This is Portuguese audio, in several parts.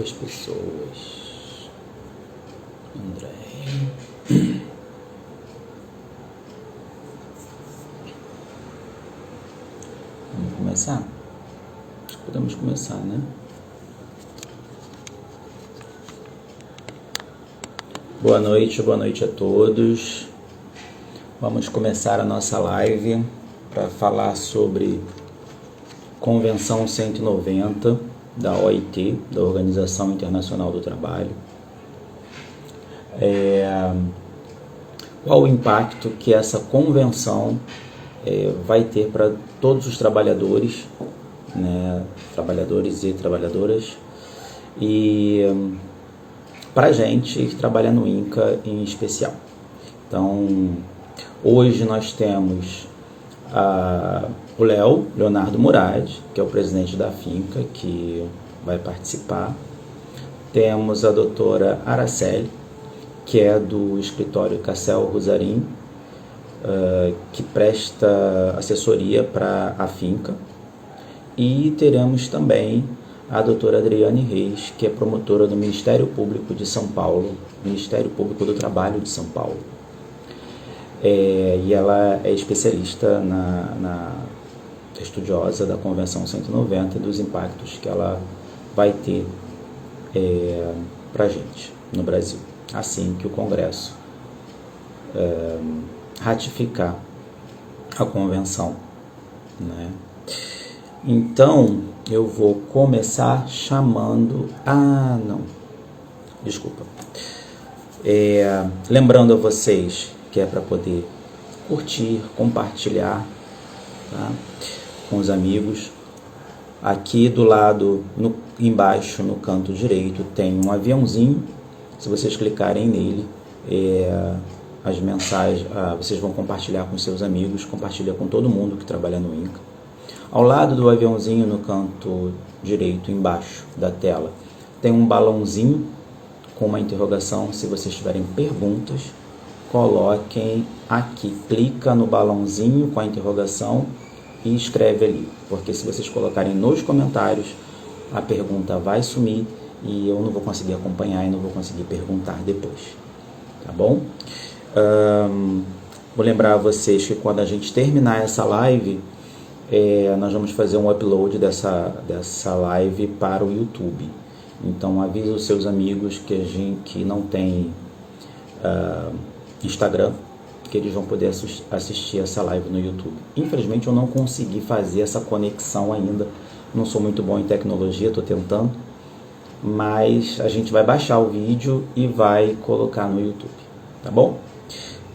2 pessoas. André. Vamos começar? Acho que podemos começar, né? Boa noite a todos. Vamos começar a nossa live para falar sobre Convenção 190 da OIT, da Organização Internacional do Trabalho. Qual o impacto que essa convenção vai ter para todos os trabalhadores, né, trabalhadores e trabalhadoras, e para a gente que trabalha no INCA em especial. Então, hoje nós temos o Leonardo Murad, que é o presidente da FINCA, que vai participar. Temos a doutora Araceli, que é do escritório Cassel Rosarim, que presta assessoria para a FINCA. E teremos também a doutora Adriane Reis, que é promotora do Ministério Público de São Paulo, Ministério Público do Trabalho de São Paulo. E ela é especialista estudiosa da Convenção 190 e dos impactos que ela vai ter para a gente no Brasil, assim que o Congresso ratificar a Convenção, né? Então, eu vou começar chamando... Lembrando a vocês que é para poder curtir, compartilhar, tá, com os amigos. Aqui do lado, embaixo, no canto direito, tem um aviãozinho. Se vocês clicarem nele, as mensagens, vocês vão compartilhar com seus amigos, compartilha com todo mundo que trabalha no INCA. Ao lado do aviãozinho, no canto direito, embaixo da tela, tem um balãozinho com uma interrogação. Se vocês tiverem perguntas, coloquem aqui, clica no balãozinho com a interrogação e escreve ali, porque se vocês colocarem nos comentários, a pergunta vai sumir e eu não vou conseguir acompanhar e não vou conseguir perguntar depois, tá bom? Vou lembrar a vocês que quando a gente terminar essa live, nós vamos fazer um upload dessa live para o YouTube. Então avise os seus amigos que não tem Instagram, que eles vão poder assistir essa live no YouTube. Infelizmente eu não consegui fazer essa conexão ainda, não sou muito bom em tecnologia, estou tentando, mas a gente vai baixar o vídeo e vai colocar no YouTube, tá bom?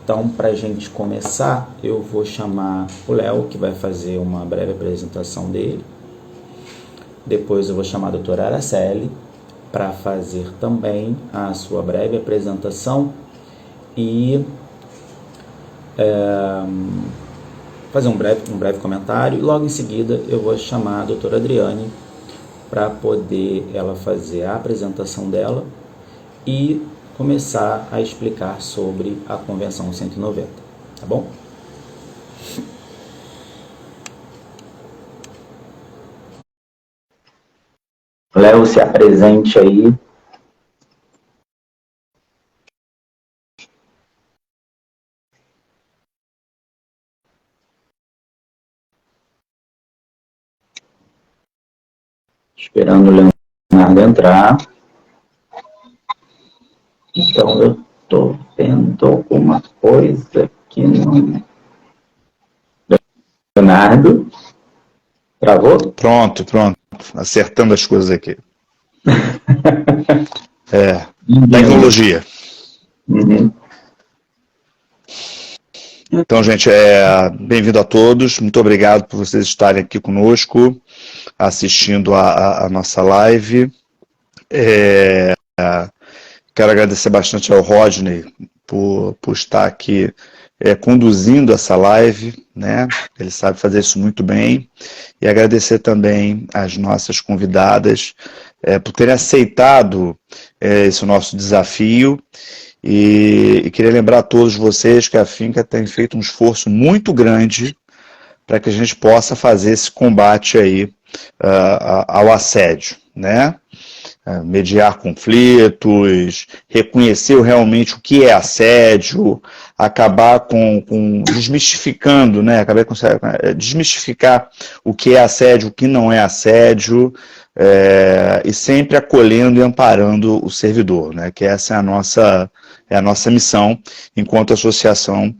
Então, para a gente começar, eu vou chamar o Léo, que vai fazer uma breve apresentação dele. Depois eu vou chamar a doutora Araceli para fazer também a sua breve apresentação e fazer um breve comentário. E logo em seguida eu vou chamar a doutora Adriane para poder ela fazer a apresentação dela e começar a explicar sobre a Convenção 190, tá bom? Léo, se apresente aí. Esperando o Leonardo entrar. Então, eu estou vendo alguma coisa que não... Leonardo? Travou? Pronto. Acertando as coisas aqui. Tecnologia. Uhum. Então, gente, bem-vindo a todos. Muito obrigado por vocês estarem aqui conosco, assistindo a nossa live. Quero agradecer bastante ao Rodney por estar aqui conduzindo essa live, né? Ele sabe fazer isso muito bem. E agradecer também às nossas convidadas por terem aceitado esse nosso desafio. E queria lembrar a todos vocês que a FINCA tem feito um esforço muito grande para que a gente possa fazer esse combate aí ao assédio, né? mediar conflitos, reconhecer realmente o que é assédio, acabar desmistificando, né? Desmistificar o que é assédio, o que não é assédio, e sempre acolhendo e amparando o servidor, né? Que essa é a nossa missão enquanto associação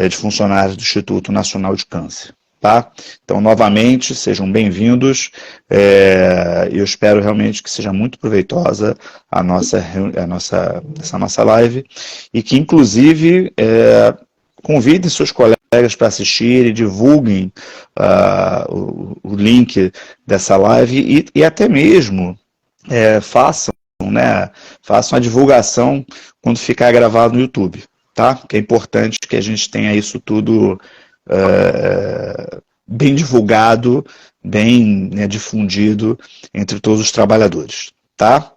de funcionários do Instituto Nacional de Câncer. Tá? Então, novamente, sejam bem-vindos. Eu espero realmente que seja muito proveitosa essa nossa live e que, inclusive, convidem seus colegas para assistirem, divulguem o link dessa live e até mesmo façam a divulgação quando ficar gravado no YouTube, tá? Que é importante que a gente tenha isso tudo bem divulgado, bem difundido entre todos os trabalhadores, tá?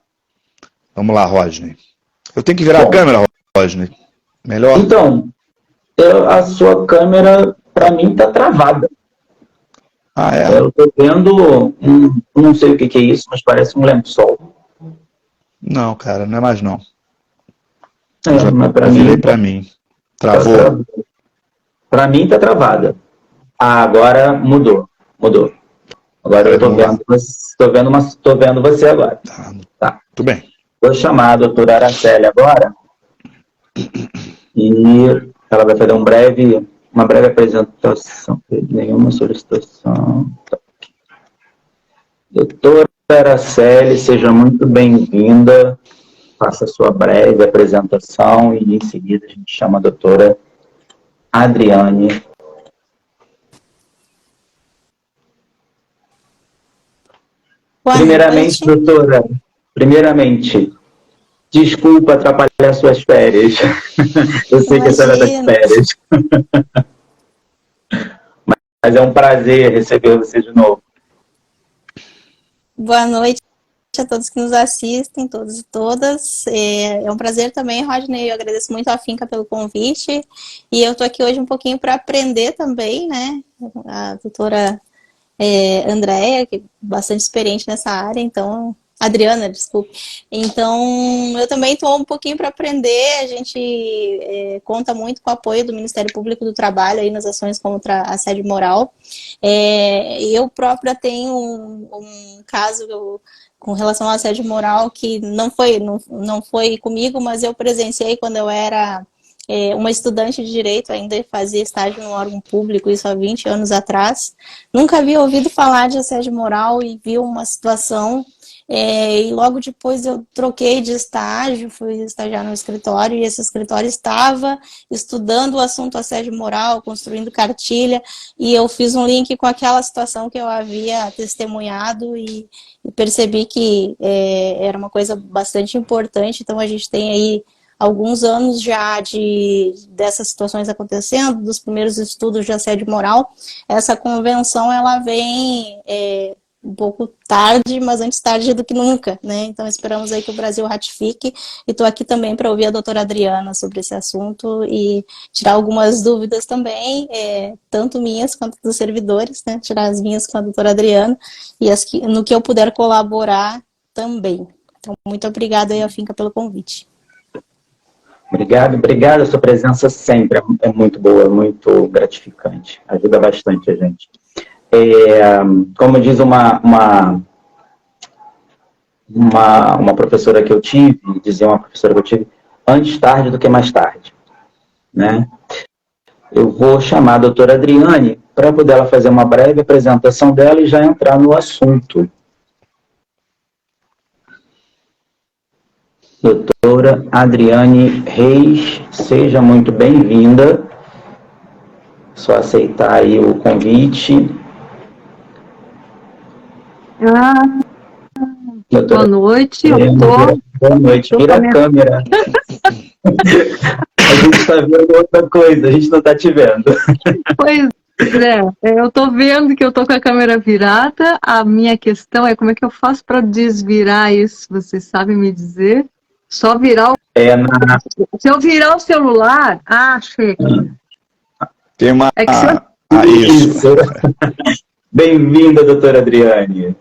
Vamos lá, Rodney. Eu tenho que virar a câmera, Rodney? Melhor? Então, a sua câmera, para mim, está travada. Ah, é? Eu estou vendo, não sei o que é isso, mas parece um lençol. Não, cara, não é mais não. Mas para virei mim, para mim. Travou? Para mim está travada. Agora mudou. Agora eu estou vendo você agora. Tá. Tudo bem. Vou chamar a doutora Araceli agora e ela vai fazer uma breve apresentação. Nenhuma solicitação. Doutora Araceli, seja muito bem-vinda. Faça a sua breve apresentação e em seguida a gente chama a doutora Adriane. Primeiramente, doutora, desculpa atrapalhar suas férias. Eu sei que a senhora está de férias. Mas é um prazer receber você de novo. Boa noite a todos que nos assistem, todos e todas. É um prazer também, Rodney. Eu agradeço muito a Finca pelo convite. E eu estou aqui hoje um pouquinho para aprender também, né? A doutora Andréia, que é bastante experiente nessa área, então... Adriana, desculpe. Então, eu também estou um pouquinho para aprender. A gente conta muito com o apoio do Ministério Público do Trabalho aí nas ações contra assédio moral. Eu própria tenho um caso com relação ao assédio moral que não foi comigo, mas eu presenciei quando eu era uma estudante de direito, ainda fazia estágio no órgão público, isso há 20 anos atrás. Nunca havia ouvido falar de assédio moral e vi uma situação. E logo depois eu troquei de estágio, fui estagiar no escritório, e esse escritório estava estudando o assunto assédio moral, construindo cartilha, e eu fiz um link com aquela situação que eu havia testemunhado e percebi que era uma coisa bastante importante. Então a gente tem aí alguns anos já dessas situações acontecendo, dos primeiros estudos de assédio moral. Essa convenção, ela vem... um pouco tarde, mas antes tarde do que nunca, né? Então esperamos aí que o Brasil ratifique, e estou aqui também para ouvir a doutora Adriana sobre esse assunto e tirar algumas dúvidas também, tanto minhas quanto dos servidores, né? Tirar as minhas com a doutora Adriana e no que eu puder colaborar também. Então, muito obrigada aí, a Finca, pelo convite. Obrigado, a sua presença sempre é muito boa, muito gratificante, ajuda bastante a gente. Como diz uma professora que eu tive, antes tarde do que mais tarde, né? Eu vou chamar a doutora Adriane para poder ela fazer uma breve apresentação dela e já entrar no assunto. Doutora Adriane Reis, seja muito bem-vinda. Só aceitar aí o convite. Boa noite, Boa noite, vira a câmera. A gente está vendo outra coisa, a gente não está te vendo. Pois eu estou vendo que eu estou com a câmera virada. A minha questão é como é que eu faço para desvirar isso, vocês sabem me dizer? Só virar Se eu virar o celular... achei aqui. Tem uma... Isso. Bem-vinda, doutora Adriane.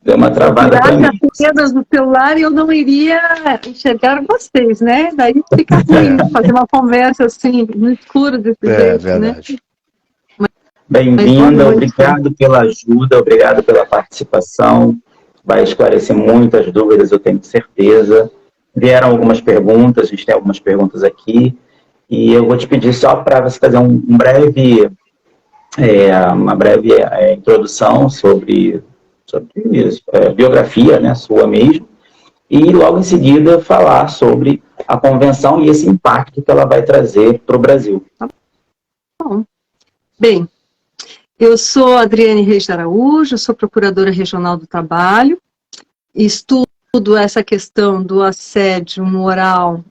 Deu uma travada para mim. As pedras do celular e eu não iria enxergar vocês, né? Daí fica ruim fazer uma conversa assim, no escuro desse jeito, É verdade. Né? Bem-vinda, obrigado pela ajuda, obrigado pela participação. Vai esclarecer muitas dúvidas, eu tenho certeza. Vieram algumas perguntas, a gente tem algumas perguntas aqui, e eu vou te pedir só para você fazer uma breve introdução sobre biografia, né, sua mesmo, e logo em seguida falar sobre a convenção e esse impacto que ela vai trazer para o Brasil. Bom, bem, eu sou Adriane Reis de Araújo, sou procuradora regional do trabalho, estudo essa questão do assédio moral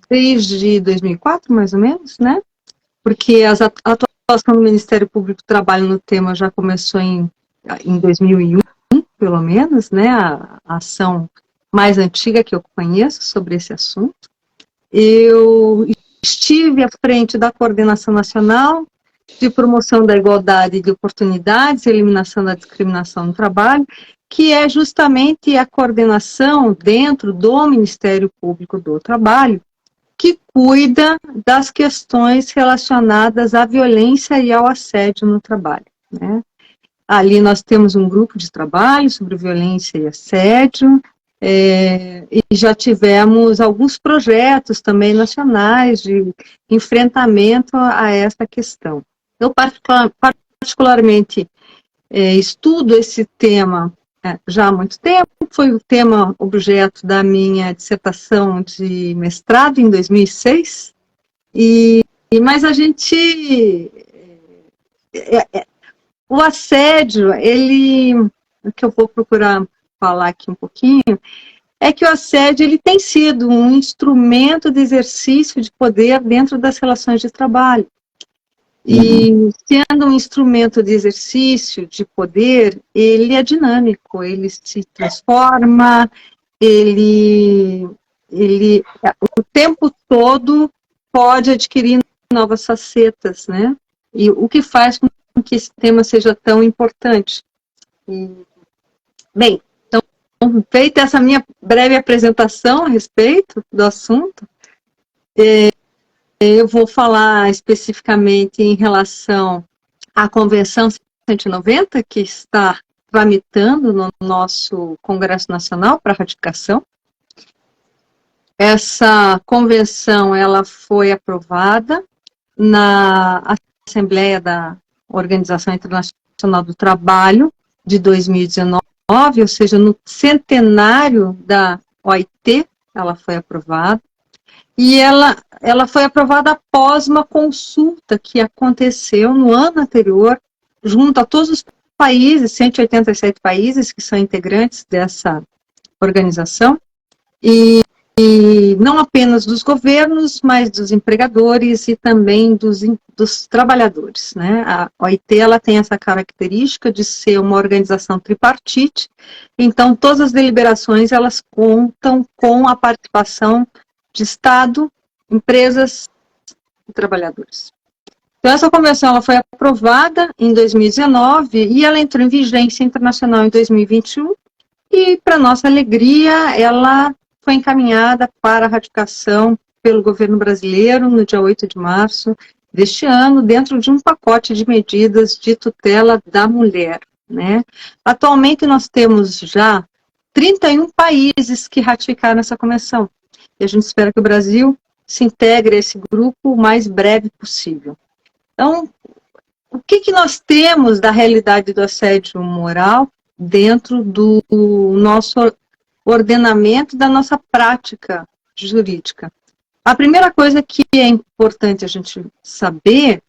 desde 2004, mais ou menos, né? Porque a atuação do Ministério Público do Trabalho no tema já começou em 2001, pelo menos, né? A ação mais antiga que eu conheço sobre esse assunto. Eu estive à frente da Coordenação Nacional de Promoção da Igualdade de Oportunidades e Eliminação da Discriminação no Trabalho, que é justamente a coordenação dentro do Ministério Público do Trabalho, que cuida das questões relacionadas à violência e ao assédio no trabalho, né? Ali nós temos um grupo de trabalho sobre violência e assédio, e já tivemos alguns projetos também nacionais de enfrentamento a essa questão. Eu particularmente estudo esse tema já há muito tempo, foi o tema objeto da minha dissertação de mestrado em 2006, mas a gente... o assédio, o que eu vou procurar falar aqui um pouquinho, é que o assédio ele tem sido um instrumento de exercício de poder dentro das relações de trabalho. E sendo um instrumento de exercício de poder, ele é dinâmico, ele se transforma, ele o tempo todo pode adquirir novas facetas, né? E o que faz com que esse tema seja tão importante. Bem, então, feita essa minha breve apresentação a respeito do assunto, eu vou falar especificamente em relação à Convenção 190, que está tramitando no nosso Congresso Nacional para ratificação. Essa convenção ela foi aprovada na Assembleia da Organização Internacional do Trabalho de 2019, ou seja, no centenário da OIT, ela foi aprovada. E ela foi aprovada após uma consulta que aconteceu no ano anterior, junto a todos os países, 187 países que são integrantes dessa organização, e não apenas dos governos, mas dos empregadores e também dos trabalhadores, né? A OIT ela tem essa característica de ser uma organização tripartite, então todas as deliberações elas contam com a participação de Estado, empresas e trabalhadores. Então, essa convenção ela foi aprovada em 2019 e ela entrou em vigência internacional em 2021 e, para nossa alegria, ela foi encaminhada para ratificação pelo governo brasileiro no dia 8 de março deste ano, dentro de um pacote de medidas de tutela da mulher, né? Atualmente, nós temos já 31 países que ratificaram essa convenção. E a gente espera que o Brasil se integre a esse grupo o mais breve possível. Então, o que nós temos da realidade do assédio moral dentro do nosso ordenamento, da nossa prática jurídica? A primeira coisa que é importante a gente saber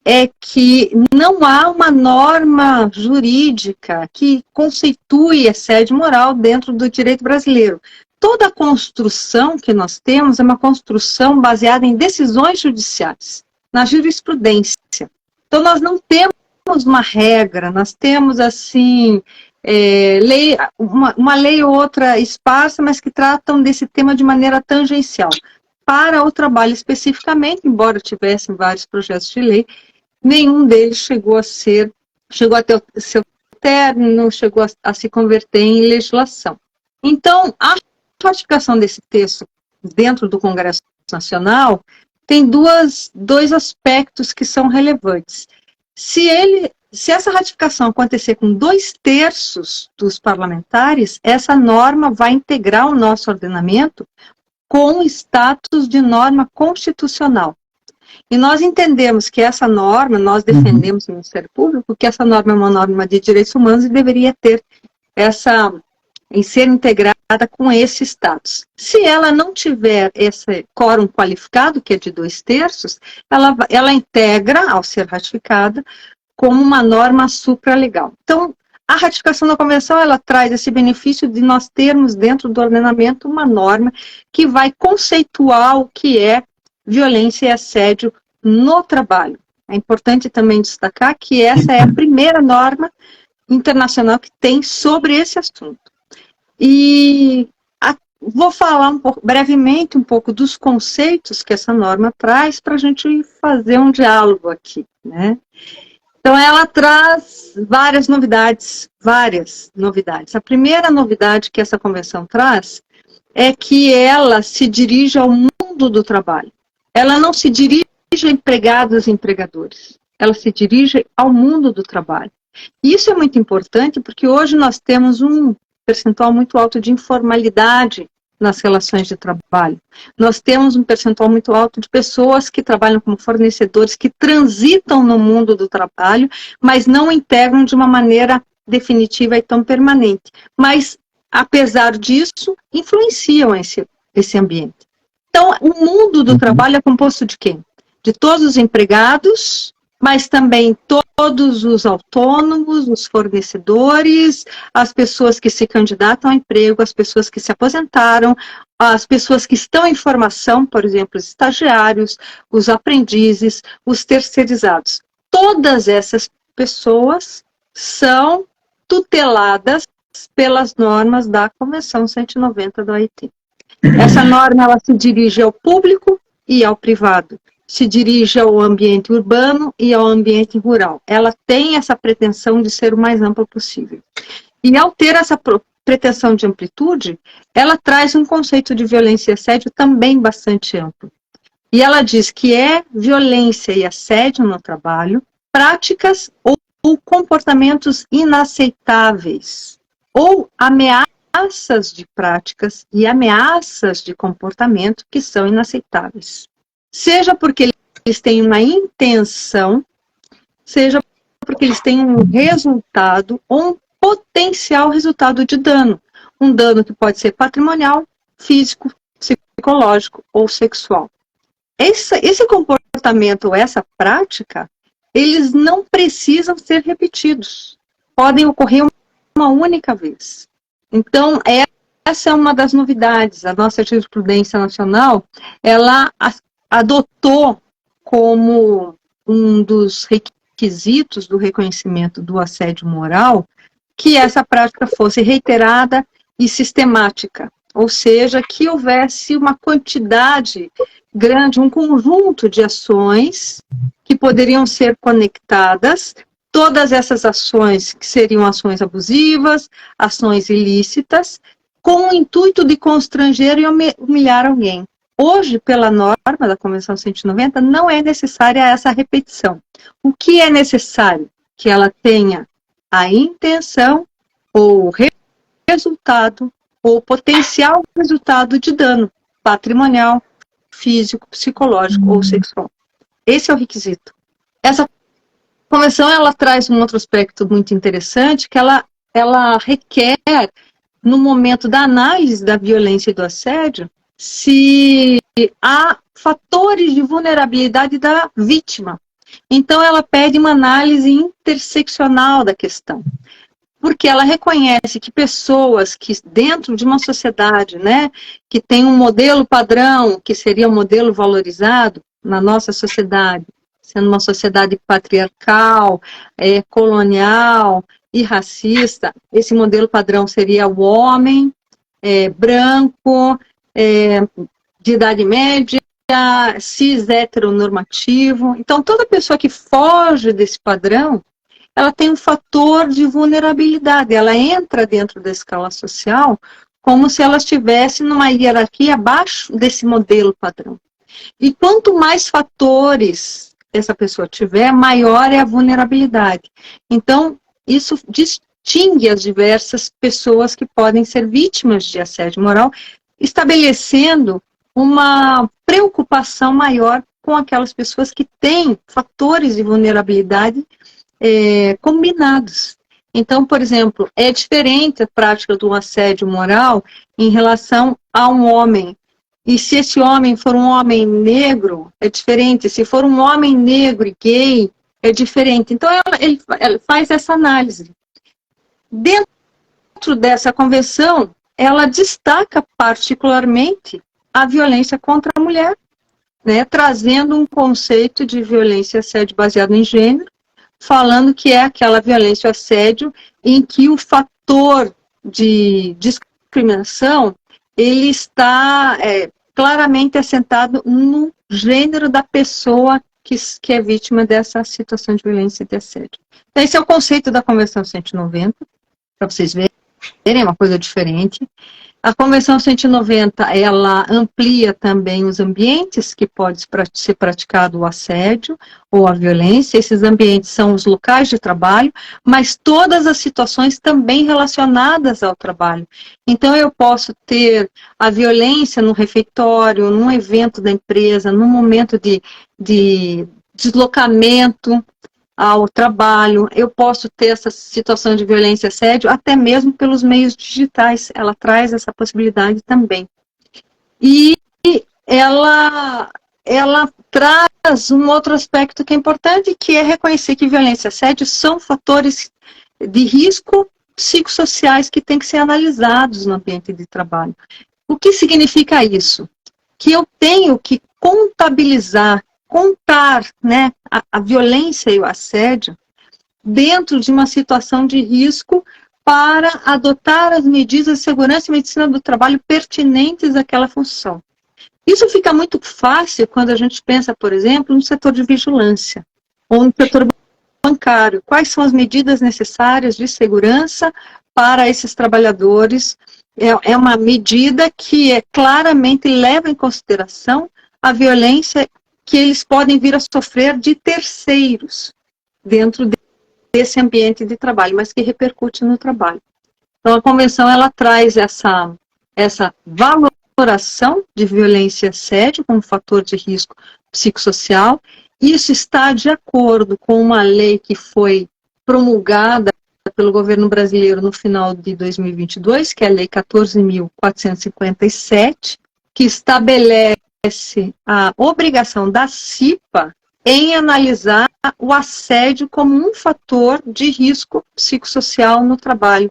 é que não há uma norma jurídica que conceitue assédio moral dentro do direito brasileiro. Toda a construção que nós temos é uma construção baseada em decisões judiciais, na jurisprudência. Então, nós não temos uma regra, nós temos, assim, uma lei ou outra esparsa, mas que tratam desse tema de maneira tangencial. Para o trabalho especificamente, embora tivessem vários projetos de lei, nenhum deles chegou a ter o seu até não chegou a se converter em legislação. Então, a ratificação desse texto dentro do Congresso Nacional tem dois aspectos que são relevantes. Se essa ratificação acontecer com 2/3 dos parlamentares, essa norma vai integrar o nosso ordenamento com status de norma constitucional. E nós entendemos que essa norma, nós defendemos no Ministério Público, que essa norma é uma norma de direitos humanos e deveria ter em ser integrada com esse status. Se ela não tiver esse quórum qualificado, que é de 2/3, ela integra, ao ser ratificada, como uma norma supralegal. Então, a ratificação da Convenção, ela traz esse benefício de nós termos dentro do ordenamento uma norma que vai conceituar o que é violência e assédio no trabalho. É importante também destacar que essa é a primeira norma internacional que tem sobre esse assunto. E vou falar brevemente um pouco dos conceitos que essa norma traz para a gente fazer um diálogo aqui, né? Então, ela traz várias novidades. A primeira novidade que essa convenção traz é que ela se dirige ao mundo do trabalho. Ela não se dirige a empregados e empregadores. Ela se dirige ao mundo do trabalho. Isso é muito importante porque hoje nós temos um percentual muito alto de informalidade nas relações de trabalho. Nós temos um percentual muito alto de pessoas que trabalham como fornecedores, que transitam no mundo do trabalho, mas não integram de uma maneira definitiva e tão permanente. Mas, apesar disso, influenciam esse ambiente. Então, o mundo do trabalho é composto de quem? De todos os empregados, mas também todos os autônomos, os fornecedores, as pessoas que se candidatam ao emprego, as pessoas que se aposentaram, as pessoas que estão em formação, por exemplo, os estagiários, os aprendizes, os terceirizados. Todas essas pessoas são tuteladas pelas normas da Convenção 190 da OIT. Essa norma ela se dirige ao público e ao privado. Se dirige ao ambiente urbano e ao ambiente rural. Ela tem essa pretensão de ser o mais ampla possível. E ao ter essa pretensão de amplitude, ela traz um conceito de violência e assédio também bastante amplo. E ela diz que é violência e assédio no trabalho, práticas ou comportamentos inaceitáveis, ou ameaças de práticas e ameaças de comportamento que são inaceitáveis. Seja porque eles têm uma intenção, seja porque eles têm um resultado ou um potencial resultado de dano. Um dano que pode ser patrimonial, físico, psicológico ou sexual. Esse comportamento ou essa prática, eles não precisam ser repetidos. Podem ocorrer uma única vez. Então, essa é uma das novidades. A nossa jurisprudência nacional, ela adotou como um dos requisitos do reconhecimento do assédio moral que essa prática fosse reiterada e sistemática, ou seja, que houvesse uma quantidade grande, um conjunto de ações que poderiam ser conectadas, todas essas ações que seriam ações abusivas, ações ilícitas, com o intuito de constranger e humilhar alguém. Hoje, pela norma da Convenção 190, não é necessária essa repetição. O que é necessário? Que ela tenha a intenção ou resultado ou potencial resultado de dano patrimonial, físico, psicológico ou sexual. Esse é o requisito. Essa convenção ela traz um outro aspecto muito interessante, que ela requer, no momento da análise da violência e do assédio, se há fatores de vulnerabilidade da vítima. Então, ela pede uma análise interseccional da questão. Porque ela reconhece que pessoas que dentro de uma sociedade, né, que tem um modelo padrão, que seria um modelo valorizado na nossa sociedade, sendo uma sociedade patriarcal, colonial e racista, esse modelo padrão seria o homem branco, de idade média, cis heteronormativo. Então, toda pessoa que foge desse padrão, ela tem um fator de vulnerabilidade, ela entra dentro da escala social como se ela estivesse numa hierarquia abaixo desse modelo padrão. E quanto mais fatores essa pessoa tiver, maior é a vulnerabilidade. Então, isso distingue as diversas pessoas que podem ser vítimas de assédio moral, estabelecendo uma preocupação maior com aquelas pessoas que têm fatores de vulnerabilidade combinados. Então, por exemplo, é diferente a prática do assédio moral em relação a um homem. E se esse homem for um homem negro, é diferente. Se for um homem negro e gay, é diferente. Então, ela faz essa análise. Dentro dessa convenção, ela destaca particularmente a violência contra a mulher, né, trazendo um conceito de violência e assédio baseado em gênero, falando que é aquela violência e assédio em que o fator de discriminação ele está claramente assentado no gênero da pessoa que é vítima dessa situação de violência e de assédio. Então, esse é o conceito da Convenção 190, para vocês verem, é uma coisa diferente. A Convenção 190, ela amplia também os ambientes que pode ser praticado o assédio ou a violência. Esses ambientes são os locais de trabalho, mas todas as situações também relacionadas ao trabalho. Então, eu posso ter a violência no refeitório, num evento da empresa, num momento de deslocamento ao trabalho, eu posso ter essa situação de violência e assédio até mesmo pelos meios digitais, ela traz essa possibilidade também. E ela traz um outro aspecto que é importante, que é reconhecer que violência e assédio são fatores de risco psicossociais que têm que ser analisados no ambiente de trabalho. O que significa isso? Que eu tenho que contabilizar, contar, né, a violência e o assédio dentro de uma situação de risco para adotar as medidas de segurança e medicina do trabalho pertinentes àquela função. Isso fica muito fácil quando a gente pensa, por exemplo, no setor de vigilância ou no setor bancário. Quais são as medidas necessárias de segurança para esses trabalhadores? É uma medida que claramente leva em consideração a violência que eles podem vir a sofrer de terceiros dentro desse ambiente de trabalho, mas que repercute no trabalho. Então, a Convenção, ela traz essa valoração de violência e assédio como fator de risco psicossocial. Isso está de acordo com uma lei que foi promulgada pelo governo brasileiro no final de 2022, que é a Lei 14.457, que estabelece a obrigação da CIPA em analisar o assédio como um fator de risco psicossocial no trabalho.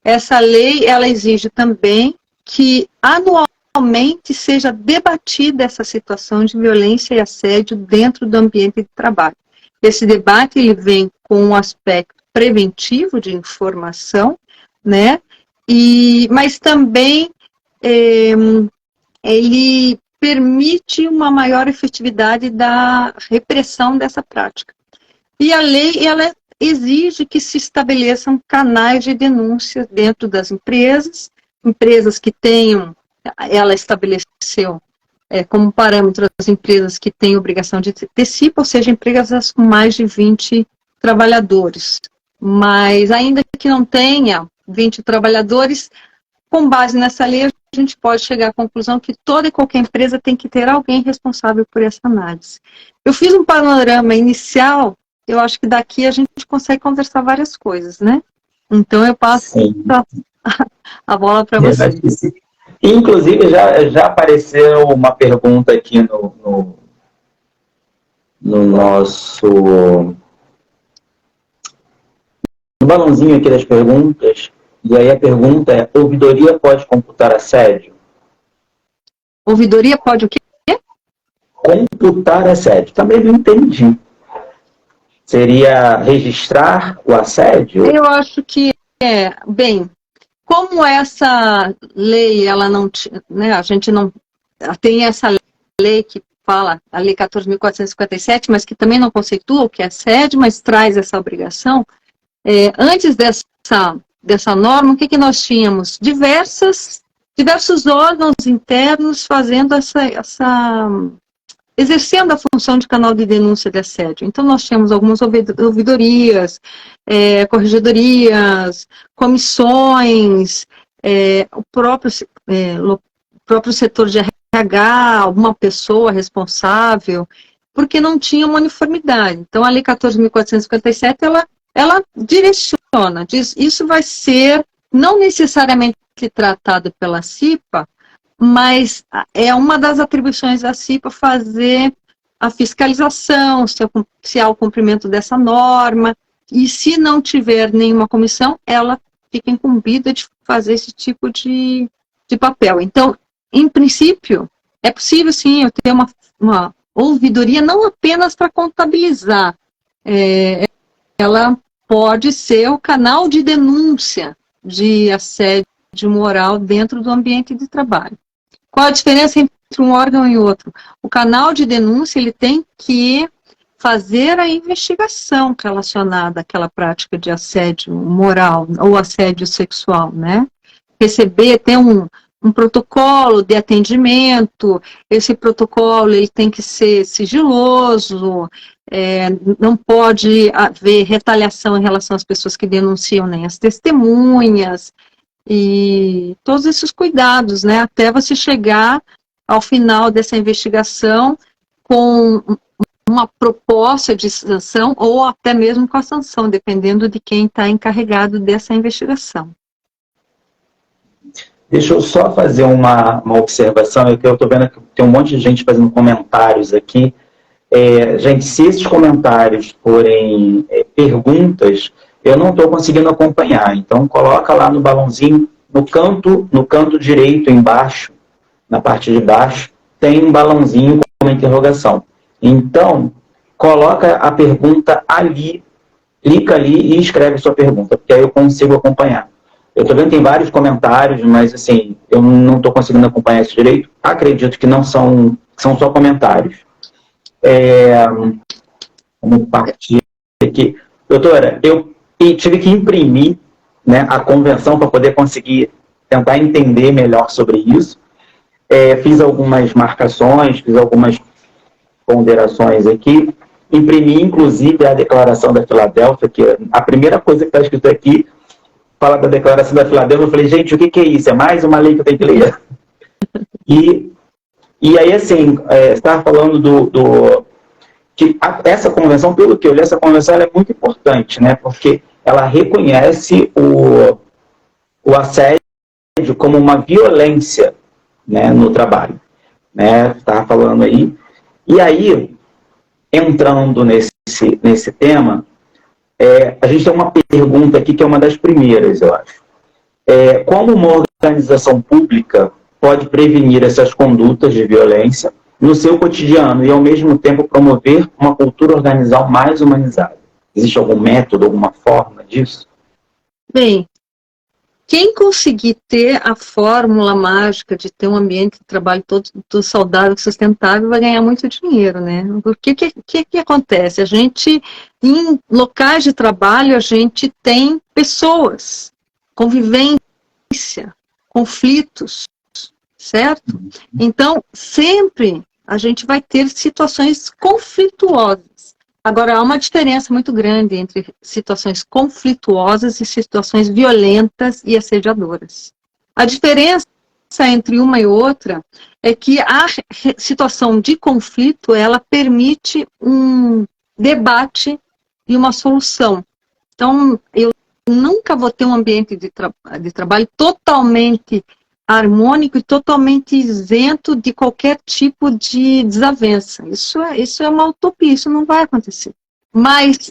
Essa lei, ela exige também que anualmente seja debatida essa situação de violência e assédio dentro do ambiente de trabalho. Esse debate, ele vem com um aspecto preventivo de informação, né? Mas também ele permite uma maior efetividade da repressão dessa prática. E a lei, ela exige que se estabeleçam canais de denúncia dentro das empresas que tenham, ela estabeleceu como parâmetro as empresas que têm obrigação de ter CIPA, ou seja, empresas com mais de 20 trabalhadores. Mas ainda que não tenha 20 trabalhadores, com base nessa lei, a gente pode chegar à conclusão que toda e qualquer empresa tem que ter alguém responsável por essa análise. Eu fiz um panorama inicial, eu acho que daqui a gente consegue conversar várias coisas, né? Então eu passo a bola para você. Inclusive, já apareceu uma pergunta aqui no nosso no balãozinho aqui das perguntas. E aí a pergunta é: ouvidoria pode computar assédio? Ouvidoria pode o quê? Computar assédio. Também não entendi. Seria registrar o assédio? Eu acho que bem, como essa lei, ela não, né, a gente não tem essa lei que fala, a lei 14.457, mas que também não conceitua o que é assédio, mas traz essa obrigação. Antes dessa norma, o que nós tínhamos? Diversos órgãos internos fazendo exercendo a função de canal de denúncia de assédio. Então, nós tínhamos algumas ouvidorias, corregedorias, comissões, o próprio setor de RH, alguma pessoa responsável, porque não tinha uma uniformidade. Então, a Lei 14.457, ela direciona, diz, isso vai ser não necessariamente tratado pela CIPA, mas é uma das atribuições da CIPA fazer a fiscalização, se há o cumprimento dessa norma, e se não tiver nenhuma comissão, ela fica incumbida de fazer esse tipo de papel. Então, em princípio, é possível, sim, eu ter uma ouvidoria não apenas para contabilizar, ela pode ser o canal de denúncia de assédio moral dentro do ambiente de trabalho. Qual a diferença entre um órgão e outro? O canal de denúncia, ele tem que fazer a investigação relacionada àquela prática de assédio moral ou assédio sexual, né? Ter um protocolo de atendimento, esse protocolo ele tem que ser sigiloso, não pode haver retaliação em relação às pessoas que denunciam, nem às testemunhas, e todos esses cuidados, né, até você chegar ao final dessa investigação com uma proposta de sanção ou até mesmo com a sanção, dependendo de quem está encarregado dessa investigação. Deixa eu só fazer uma observação, é que eu estou vendo que tem um monte de gente fazendo comentários aqui. Gente, se esses comentários forem perguntas, eu não estou conseguindo acompanhar. Então, coloca lá no balãozinho, no canto direito, embaixo, na parte de baixo, tem um balãozinho com uma interrogação. Então, coloca a pergunta ali, clica ali e escreve sua pergunta, porque aí eu consigo acompanhar. Eu estou vendo que tem vários comentários, mas assim, eu não estou conseguindo acompanhar isso direito. Acredito que não são só comentários. Vamos partir aqui. Doutora, eu tive que imprimir, né, a convenção para poder conseguir tentar entender melhor sobre isso. Fiz algumas marcações, fiz algumas ponderações aqui. Imprimi, inclusive, a Declaração da Filadélfia, que a primeira coisa que está escrito aqui fala da Declaração da Filadélfia. Eu falei, gente, o que é isso? É mais uma lei que eu tenho que ler? E aí, assim, você estava falando que essa convenção, pelo que eu li, essa convenção ela é muito importante, né? Porque ela reconhece o assédio como uma violência, né, no trabalho. Né? Estava falando aí. E aí, entrando nesse tema, a gente tem uma pergunta aqui que é uma das primeiras, eu acho. Como uma organização pública pode prevenir essas condutas de violência no seu cotidiano e, ao mesmo tempo, promover uma cultura organizacional mais humanizada? Existe algum método, alguma forma disso? Bem, quem conseguir ter a fórmula mágica de ter um ambiente de trabalho todo saudável, sustentável, vai ganhar muito dinheiro, né? Porque o que acontece? A gente, em locais de trabalho, a gente tem pessoas, convivência, conflitos, certo? Então, sempre a gente vai ter situações conflituosas. Agora, há uma diferença muito grande entre situações conflituosas e situações violentas e assediadoras. A diferença entre uma e outra é que a situação de conflito, ela permite um debate e uma solução. Então, eu nunca vou ter um ambiente de trabalho totalmente harmônico e totalmente isento de qualquer tipo de desavença. Isso é uma utopia, isso não vai acontecer. Mas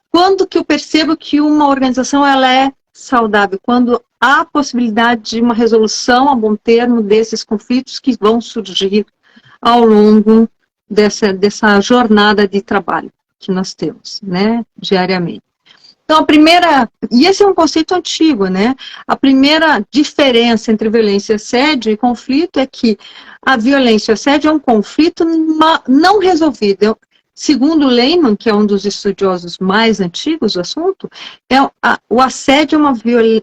quando que eu percebo que uma organização ela é saudável? Quando há possibilidade de uma resolução a bom termo desses conflitos que vão surgir ao longo dessa jornada de trabalho que nós temos, né, diariamente. Então, e esse é um conceito antigo, né? A primeira diferença entre violência, assédio e conflito é que a violência e assédio é um conflito não resolvido. Segundo Lehmann, que é um dos estudiosos mais antigos do assunto, o assédio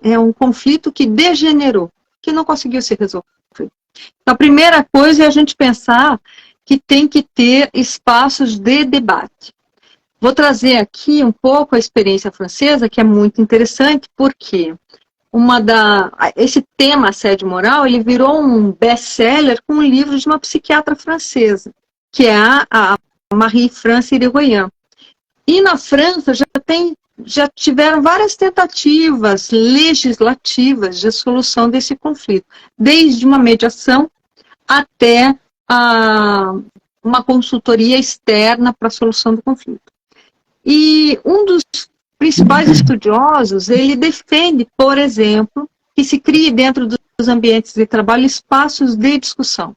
é um conflito que degenerou, que não conseguiu ser resolvido. Então, a primeira coisa é a gente pensar que tem que ter espaços de debate. Vou trazer aqui um pouco a experiência francesa, que é muito interessante, porque esse tema assédio moral, ele virou um best-seller com um livro de uma psiquiatra francesa, que é a Marie-France Irigoyen. E na França já tiveram várias tentativas legislativas de solução desse conflito, desde uma mediação até uma consultoria externa para a solução do conflito. E um dos principais estudiosos, ele defende, por exemplo, que se crie dentro dos ambientes de trabalho espaços de discussão,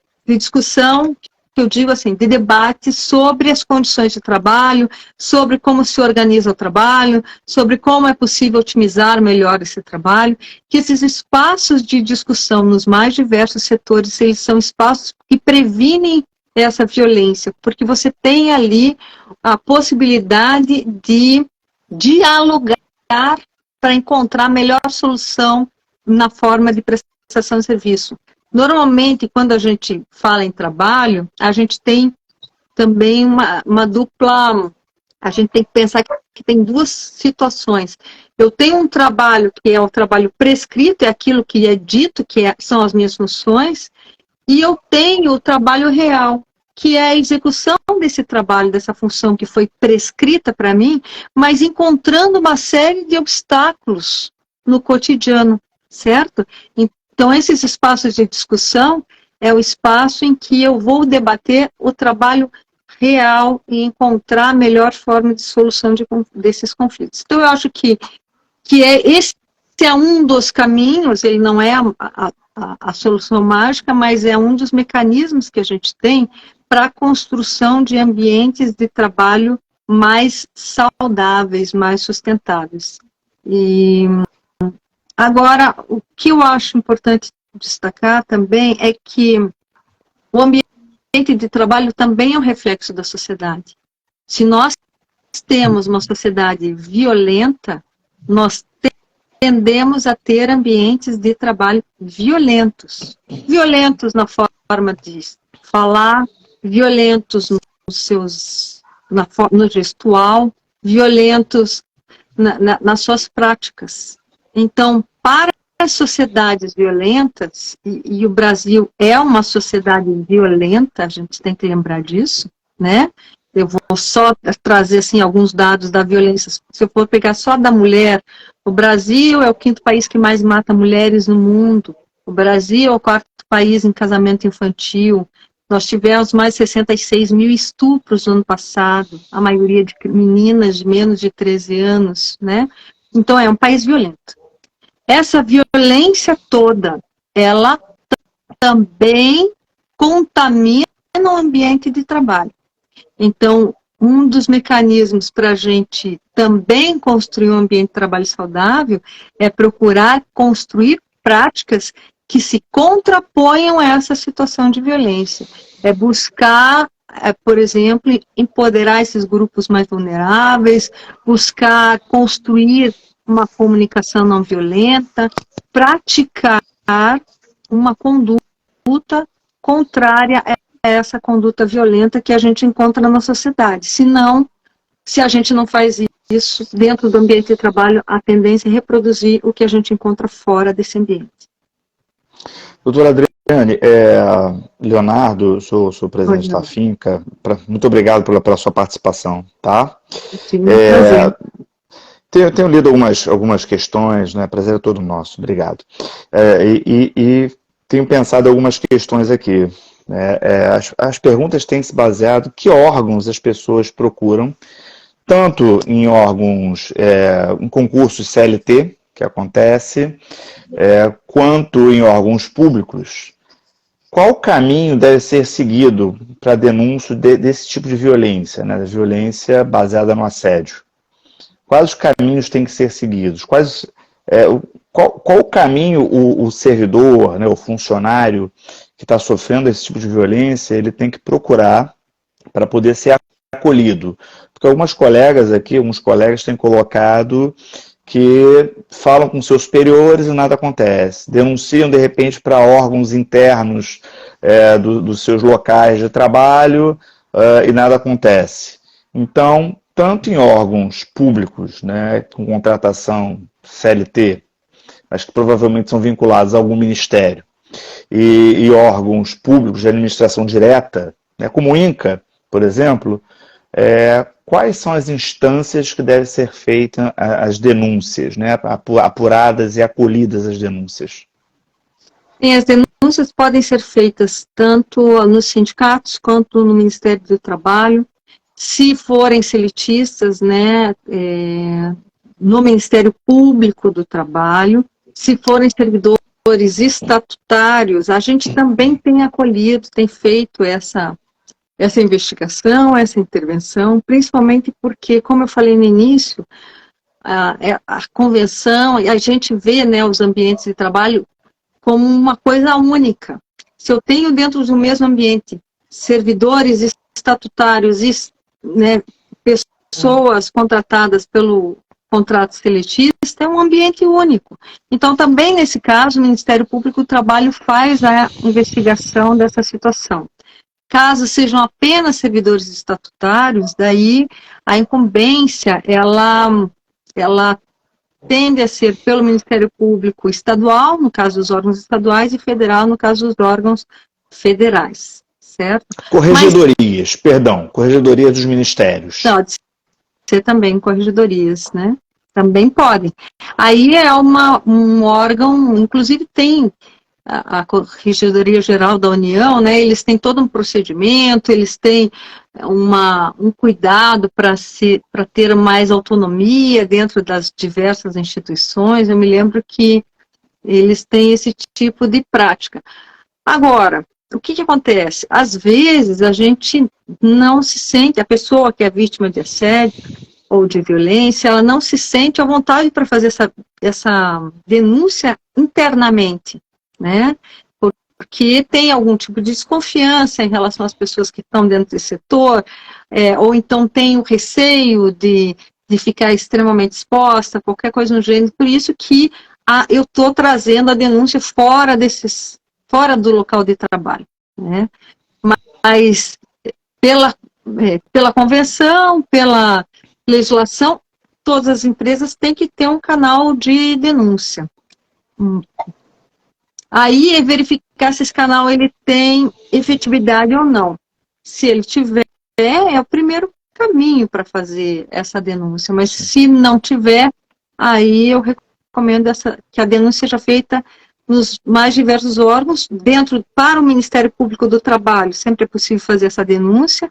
que eu digo assim, de debate sobre as condições de trabalho, sobre como se organiza o trabalho, sobre como é possível otimizar melhor esse trabalho, que esses espaços de discussão nos mais diversos setores, eles são espaços que previnem essa violência, porque você tem ali a possibilidade de dialogar para encontrar a melhor solução na forma de prestação de serviço. Normalmente, quando a gente fala em trabalho, a gente tem também uma dupla... A gente tem que pensar que tem duas situações. Eu tenho um trabalho que é o trabalho prescrito, é aquilo que é dito, são as minhas funções, e eu tenho o trabalho real, que é a execução desse trabalho, dessa função que foi prescrita para mim, mas encontrando uma série de obstáculos no cotidiano, certo? Então, esses espaços de discussão é o espaço em que eu vou debater o trabalho real e encontrar a melhor forma de solução desses conflitos. Então, eu acho que esse é um dos caminhos, ele não é a solução mágica, mas é um dos mecanismos que a gente tem para a construção de ambientes de trabalho mais saudáveis, mais sustentáveis. E agora, o que eu acho importante destacar também é que o ambiente de trabalho também é um reflexo da sociedade. Se nós temos uma sociedade violenta, nós tendemos a ter ambientes de trabalho violentos. Violentos na forma de falar, violentos no gestual, violentos nas suas práticas. Então, para as sociedades violentas, e o Brasil é uma sociedade violenta, a gente tem que lembrar disso, né? Eu vou só trazer assim, alguns dados da violência. Se eu for pegar só da mulher, o Brasil é o 5º país que mais mata mulheres no mundo. O Brasil é o 4º país em casamento infantil. Nós tivemos mais de 66 mil estupros no ano passado, a maioria de meninas de menos de 13 anos, né? Então, é um país violento. Essa violência toda, ela também contamina o ambiente de trabalho. Então, um dos mecanismos para a gente também construir um ambiente de trabalho saudável é procurar construir práticas que se contraponham a essa situação de violência. É buscar, por exemplo, empoderar esses grupos mais vulneráveis, buscar construir uma comunicação não violenta, praticar uma conduta contrária a essa conduta violenta que a gente encontra na sociedade. Senão, se a gente não faz isso dentro do ambiente de trabalho, a tendência é reproduzir o que a gente encontra fora desse ambiente. Doutora Adriane, Leonardo, sou presidente da Finca, muito obrigado pela sua participação, tá? Sim, prazer. Tenho lido algumas questões, né? Prazer é todo nosso, obrigado. E tenho pensado algumas questões aqui. As perguntas têm se baseado em que órgãos as pessoas procuram, tanto em órgãos, em concursos CLT, que acontece, quanto em órgãos públicos. Qual caminho deve ser seguido para denúncia desse tipo de violência, né? Violência baseada no assédio? Quais os caminhos têm que ser seguidos? Qual caminho o servidor, né, o funcionário que está sofrendo esse tipo de violência, ele tem que procurar para poder ser acolhido. Porque alguns colegas têm colocado que falam com seus superiores e nada acontece. Denunciam, de repente, para órgãos internos dos seus locais de trabalho e nada acontece. Então, tanto em órgãos públicos, né, com contratação CLT, mas que provavelmente são vinculados a algum ministério, e órgãos públicos de administração direta, né, como o INCA, por exemplo, quais são as instâncias que devem ser feitas as denúncias, né, apuradas e acolhidas as denúncias? Sim, as denúncias podem ser feitas tanto nos sindicatos quanto no Ministério do Trabalho. Se forem seletistas, né, no Ministério Público do Trabalho. Se forem servidores estatutários, a gente também tem acolhido, tem feito essa investigação, essa intervenção, principalmente porque, como eu falei no início, a convenção, e a gente vê, né, os ambientes de trabalho como uma coisa única. Se eu tenho dentro do mesmo ambiente servidores estatutários, né, pessoas contratadas pelo contrato seletista, é um ambiente único. Então, também nesse caso, o Ministério Público do Trabalho faz a investigação dessa situação. Caso sejam apenas servidores estatutários, daí a incumbência, ela tende a ser pelo Ministério Público Estadual, no caso dos órgãos estaduais, e federal, no caso dos órgãos federais, certo? Corregedorias dos ministérios. Pode ser também corregedorias, né? Também podem. Aí é um órgão, inclusive tem a Corregedoria Geral da União, né? Eles têm todo um procedimento, eles têm um cuidado para ter mais autonomia dentro das diversas instituições. Eu me lembro que eles têm esse tipo de prática. Agora, o que acontece? Às vezes a gente não se sente, a pessoa que é vítima de assédio ou de violência, ela não se sente à vontade para fazer essa denúncia internamente, né? Porque tem algum tipo de desconfiança em relação às pessoas que estão dentro desse setor, ou então tem o receio de ficar extremamente exposta, qualquer coisa no gênero. Por isso que eu estou trazendo a denúncia fora do local de trabalho, né? Mas pela convenção, pela legislação, todas as empresas têm que ter um canal de denúncia. Aí é verificar se esse canal ele tem efetividade ou não. Se ele tiver, é o primeiro caminho para fazer essa denúncia. Mas se não tiver, aí eu recomendo que a denúncia seja feita nos mais diversos órgãos, para o Ministério Público do Trabalho, sempre é possível fazer essa denúncia.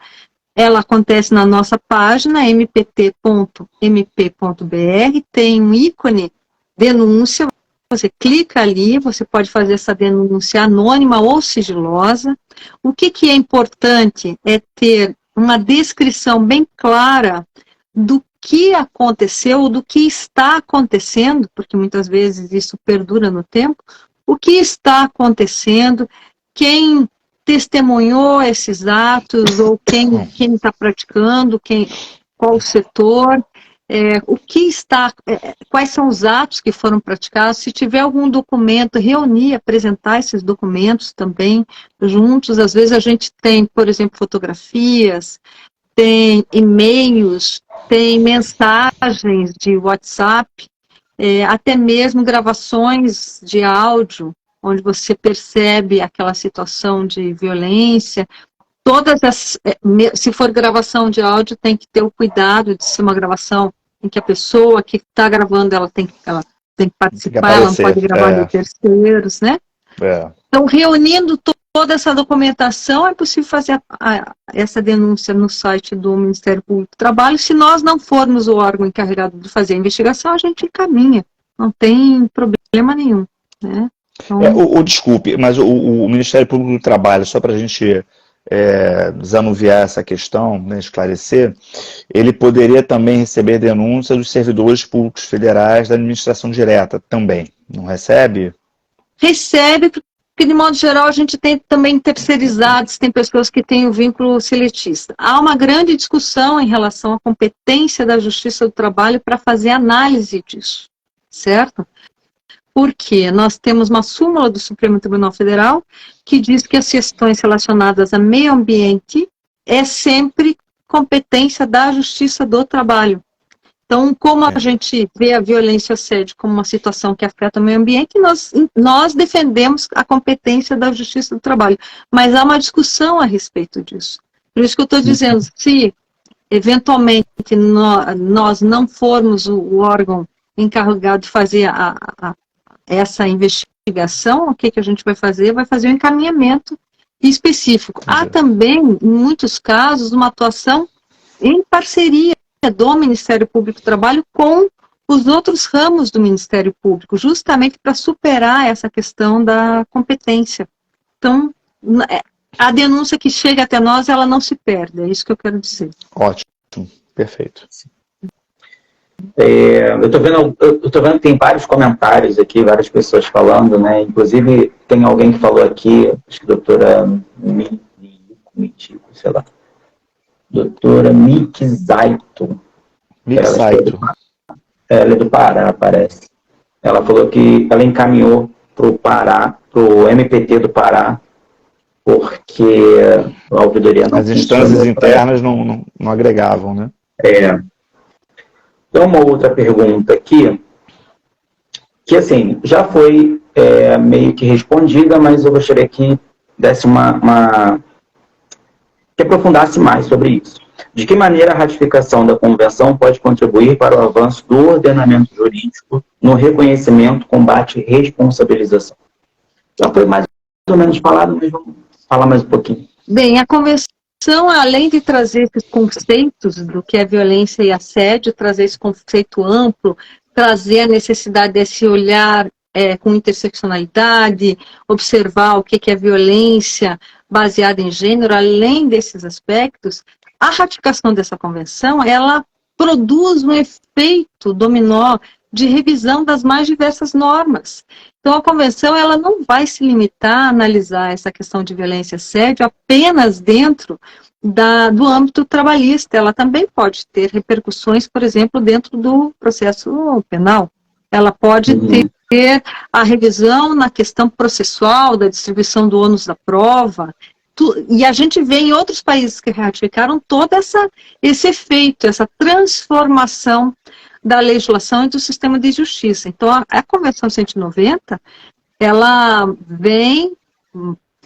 Ela acontece na nossa página, mpt.mp.br, tem um ícone denúncia, você clica ali, você pode fazer essa denúncia anônima ou sigilosa. O que é importante é ter uma descrição bem clara do que aconteceu, do que está acontecendo, porque muitas vezes isso perdura no tempo, o que está acontecendo, quem testemunhou esses atos, ou quem está praticando, qual o setor, quais são os atos que foram praticados, se tiver algum documento, reunir, apresentar esses documentos também juntos. Às vezes a gente tem, por exemplo, fotografias, tem e-mails, tem mensagens de WhatsApp, até mesmo gravações de áudio, onde você percebe aquela situação de violência. Se for gravação de áudio, tem que ter o cuidado de ser uma gravação em que a pessoa que está gravando, ela tem que participar, ela não pode gravar de terceiros, né? Então, reunindo toda essa documentação, é possível fazer essa denúncia no site do Ministério Público do Trabalho. Se nós não formos o órgão encarregado de fazer a investigação, a gente encaminha, não tem problema nenhum, né? Então... Desculpe, mas o Ministério Público do Trabalho, só para a gente desanuviar essa questão, né, esclarecer, ele poderia também receber denúncia dos servidores públicos federais da administração direta também, não recebe? Recebe, porque, de modo geral, a gente tem também terceirizados, tem pessoas que têm o vínculo seletista. Há uma grande discussão em relação à competência da Justiça do Trabalho para fazer análise disso, certo? Porque nós temos uma súmula do Supremo Tribunal Federal que diz que as questões relacionadas a meio ambiente é sempre competência da Justiça do Trabalho. Então, como a gente vê a violência e o assédio como uma situação que afeta o meio ambiente, nós defendemos a competência da Justiça do Trabalho. Mas há uma discussão a respeito disso. Por isso que eu estou dizendo, se eventualmente nós não formos o órgão encarregado de fazer essa investigação, o que a gente vai fazer? Vai fazer um encaminhamento específico. Há também, em muitos casos, uma atuação em parceria do Ministério Público do Trabalho com os outros ramos do Ministério Público, justamente para superar essa questão da competência. Então, a denúncia que chega até nós, ela não se perde, é isso que eu quero dizer. Ótimo, perfeito. Eu estou vendo que tem vários comentários aqui, várias pessoas falando, né? Inclusive, tem alguém que falou aqui, acho que a doutora Mitico, sei lá. Doutora Mikzaito. Ela é do Pará, parece. Ela falou que ela encaminhou para o Pará, para o MPT do Pará, porque a ouvidoria não... As instâncias internas não agregavam, né? Então, uma outra pergunta aqui, que assim, já foi meio que respondida, mas eu gostaria que desse que aprofundasse mais sobre isso. De que maneira a ratificação da Convenção pode contribuir para o avanço do ordenamento jurídico no reconhecimento, combate e responsabilização? Já foi mais ou menos falado, mas vamos falar mais um pouquinho. Bem, a Convenção, além de trazer esses conceitos do que é violência e assédio, trazer esse conceito amplo, trazer a necessidade desse olhar com interseccionalidade, observar o que é violência baseada em gênero, além desses aspectos, a ratificação dessa convenção, ela produz um efeito dominó de revisão das mais diversas normas. Então, a convenção ela não vai se limitar a analisar essa questão de violência e assédio apenas dentro do âmbito trabalhista. Ela também pode ter repercussões, por exemplo, dentro do processo penal. Ela pode ter a revisão na questão processual, da distribuição do ônus da prova. E a gente vê em outros países que ratificaram todo esse efeito, essa transformação da legislação e do sistema de justiça. Então, a Convenção 190, ela vem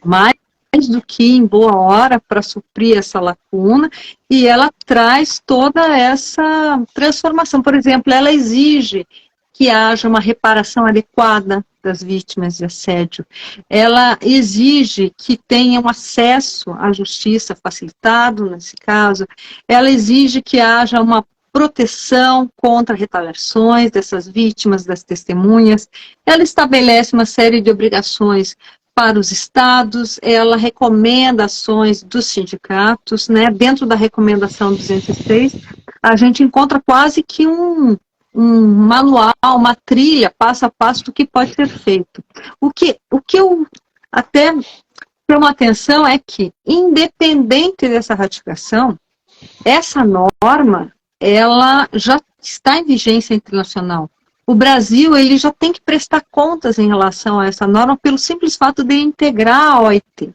mais do que em boa hora para suprir essa lacuna, e ela traz toda essa transformação. Por exemplo, ela exige que haja uma reparação adequada das vítimas de assédio. Ela exige que tenham acesso à justiça facilitado, nesse caso. Ela exige que haja uma proteção contra retaliações dessas vítimas, das testemunhas. Ela estabelece uma série de obrigações para os estados, ela recomenda ações dos sindicatos, né? Dentro da recomendação 206, a gente encontra quase que um manual, uma trilha, passo a passo do que pode ser feito. O que eu até chamo atenção é que, independente dessa ratificação, essa norma, ela já está em vigência internacional. O Brasil, ele já tem que prestar contas em relação a essa norma pelo simples fato de integrar a OIT.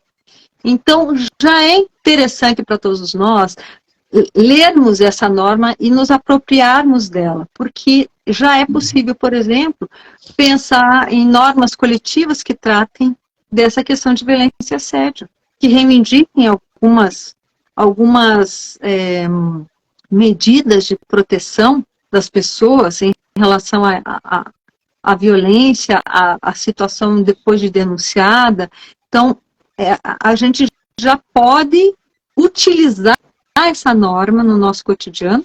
Então, já é interessante para todos nós lermos essa norma e nos apropriarmos dela, porque já é possível, por exemplo, pensar em normas coletivas que tratem dessa questão de violência e assédio, que reivindiquem algumas medidas de proteção das pessoas em relação à violência, à situação depois de denunciada. Então, a gente já pode utilizar essa norma no nosso cotidiano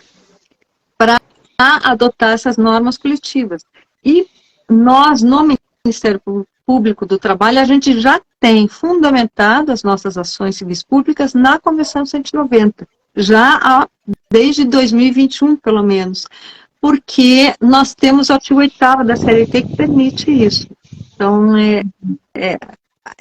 para adotar essas normas coletivas. E nós, no Ministério Público do Trabalho, a gente já tem fundamentado as nossas ações civis públicas na Convenção 190, já desde 2021, pelo menos, porque nós temos o artigo 8º da CLT que permite isso. Então,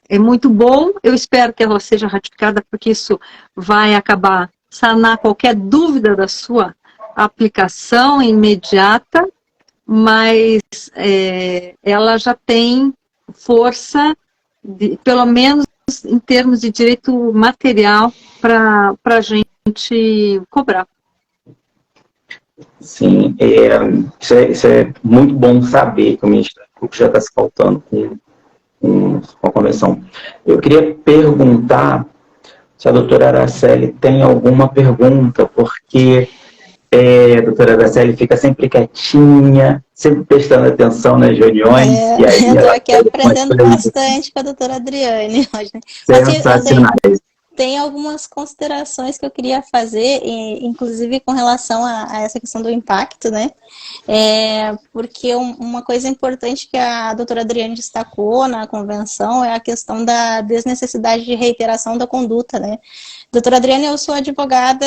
é muito bom, eu espero que ela seja ratificada, porque isso vai acabar sanar qualquer dúvida da sua aplicação imediata, mas ela já tem força, pelo menos em termos de direito material, para a gente cobrar. Sim, isso é muito bom saber que o Ministério Público já está se faltando com a convenção. Eu queria perguntar se a doutora Araceli tem alguma pergunta, porque a doutora Araceli fica sempre quietinha, sempre prestando atenção nas reuniões. E aí eu estou aqui aprendendo bastante com a doutora Adriane. Sensacionais. Tem algumas considerações que eu queria fazer, inclusive com relação a essa questão do impacto, né? Porque uma coisa importante que a doutora Adriane destacou na convenção é a questão da desnecessidade de reiteração da conduta, né? Doutora Adriane, eu sou advogada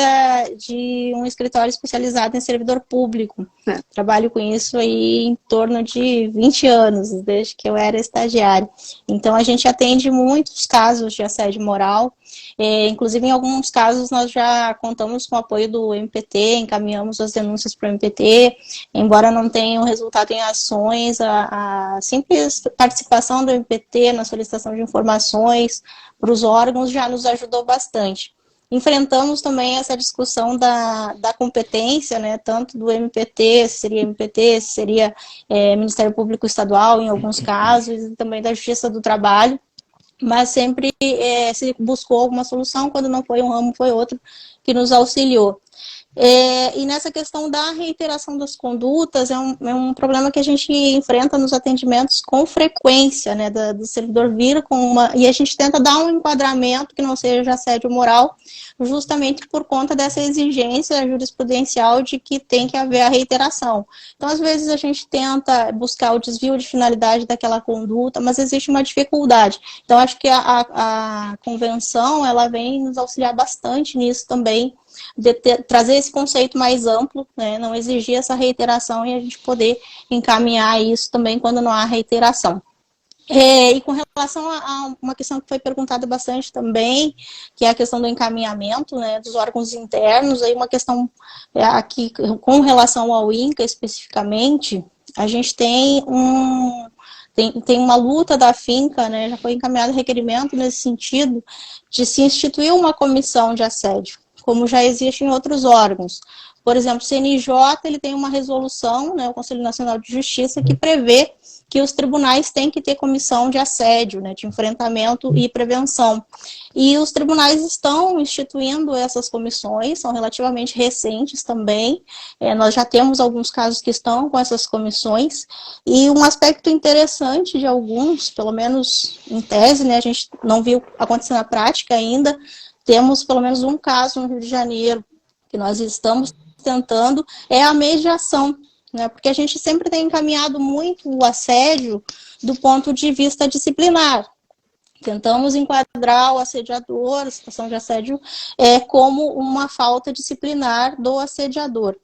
de um escritório especializado em servidor público. Trabalho com isso aí em torno de 20 anos, desde que eu era estagiária. Então, a gente atende muitos casos de assédio moral. Inclusive, em alguns casos, nós já contamos com o apoio do MPT, encaminhamos as denúncias para o MPT, embora não tenham resultado em ações, a simples participação do MPT na solicitação de informações para os órgãos já nos ajudou bastante. Enfrentamos também essa discussão da competência, né, tanto do MPT, se seria MPT, se seria Ministério Público Estadual, em alguns casos, e também da Justiça do Trabalho, mas sempre se buscou alguma solução, quando não foi um ramo, foi outro que nos auxiliou. E nessa questão da reiteração das condutas, é um problema que a gente enfrenta nos atendimentos com frequência, né, do servidor vir com e a gente tenta dar um enquadramento que não seja assédio moral, justamente por conta dessa exigência jurisprudencial de que tem que haver a reiteração. Então, às vezes, a gente tenta buscar o desvio de finalidade daquela conduta, mas existe uma dificuldade. Então, acho que a convenção, ela vem nos auxiliar bastante nisso também, de trazer esse conceito mais amplo, né, não exigir essa reiteração e a gente poder encaminhar isso também quando não há reiteração. E com relação a uma questão que foi perguntada bastante também, que é a questão do encaminhamento, né, dos órgãos internos, aí uma questão aqui com relação ao INCA especificamente, a gente tem uma luta da finca, né, já foi encaminhado requerimento nesse sentido, de se instituir uma comissão de assédio, como já existe em outros órgãos. Por exemplo, o CNJ ele tem uma resolução, né, o Conselho Nacional de Justiça, que prevê que os tribunais têm que ter comissão de assédio, né, de enfrentamento e prevenção. E os tribunais estão instituindo essas comissões, são relativamente recentes também. Nós já temos alguns casos que estão com essas comissões. E um aspecto interessante de alguns, pelo menos em tese, né, a gente não viu acontecer na prática ainda, temos pelo menos um caso no Rio de Janeiro, que nós estamos tentando, é a mediação, né? Porque a gente sempre tem encaminhado muito o assédio do ponto de vista disciplinar. Tentamos enquadrar o assediador, a situação de assédio, como uma falta disciplinar do assediador.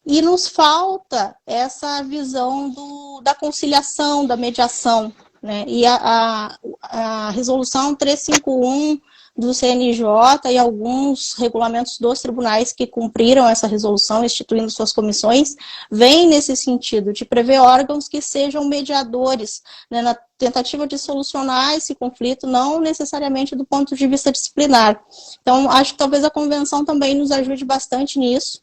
E nos falta essa visão da conciliação, da mediação, né? E a resolução 351 do CNJ e alguns regulamentos dos tribunais que cumpriram essa resolução, instituindo suas comissões, vem nesse sentido, de prever órgãos que sejam mediadores, né, na tentativa de solucionar esse conflito, não necessariamente do ponto de vista disciplinar. Então, acho que talvez a convenção também nos ajude bastante nisso.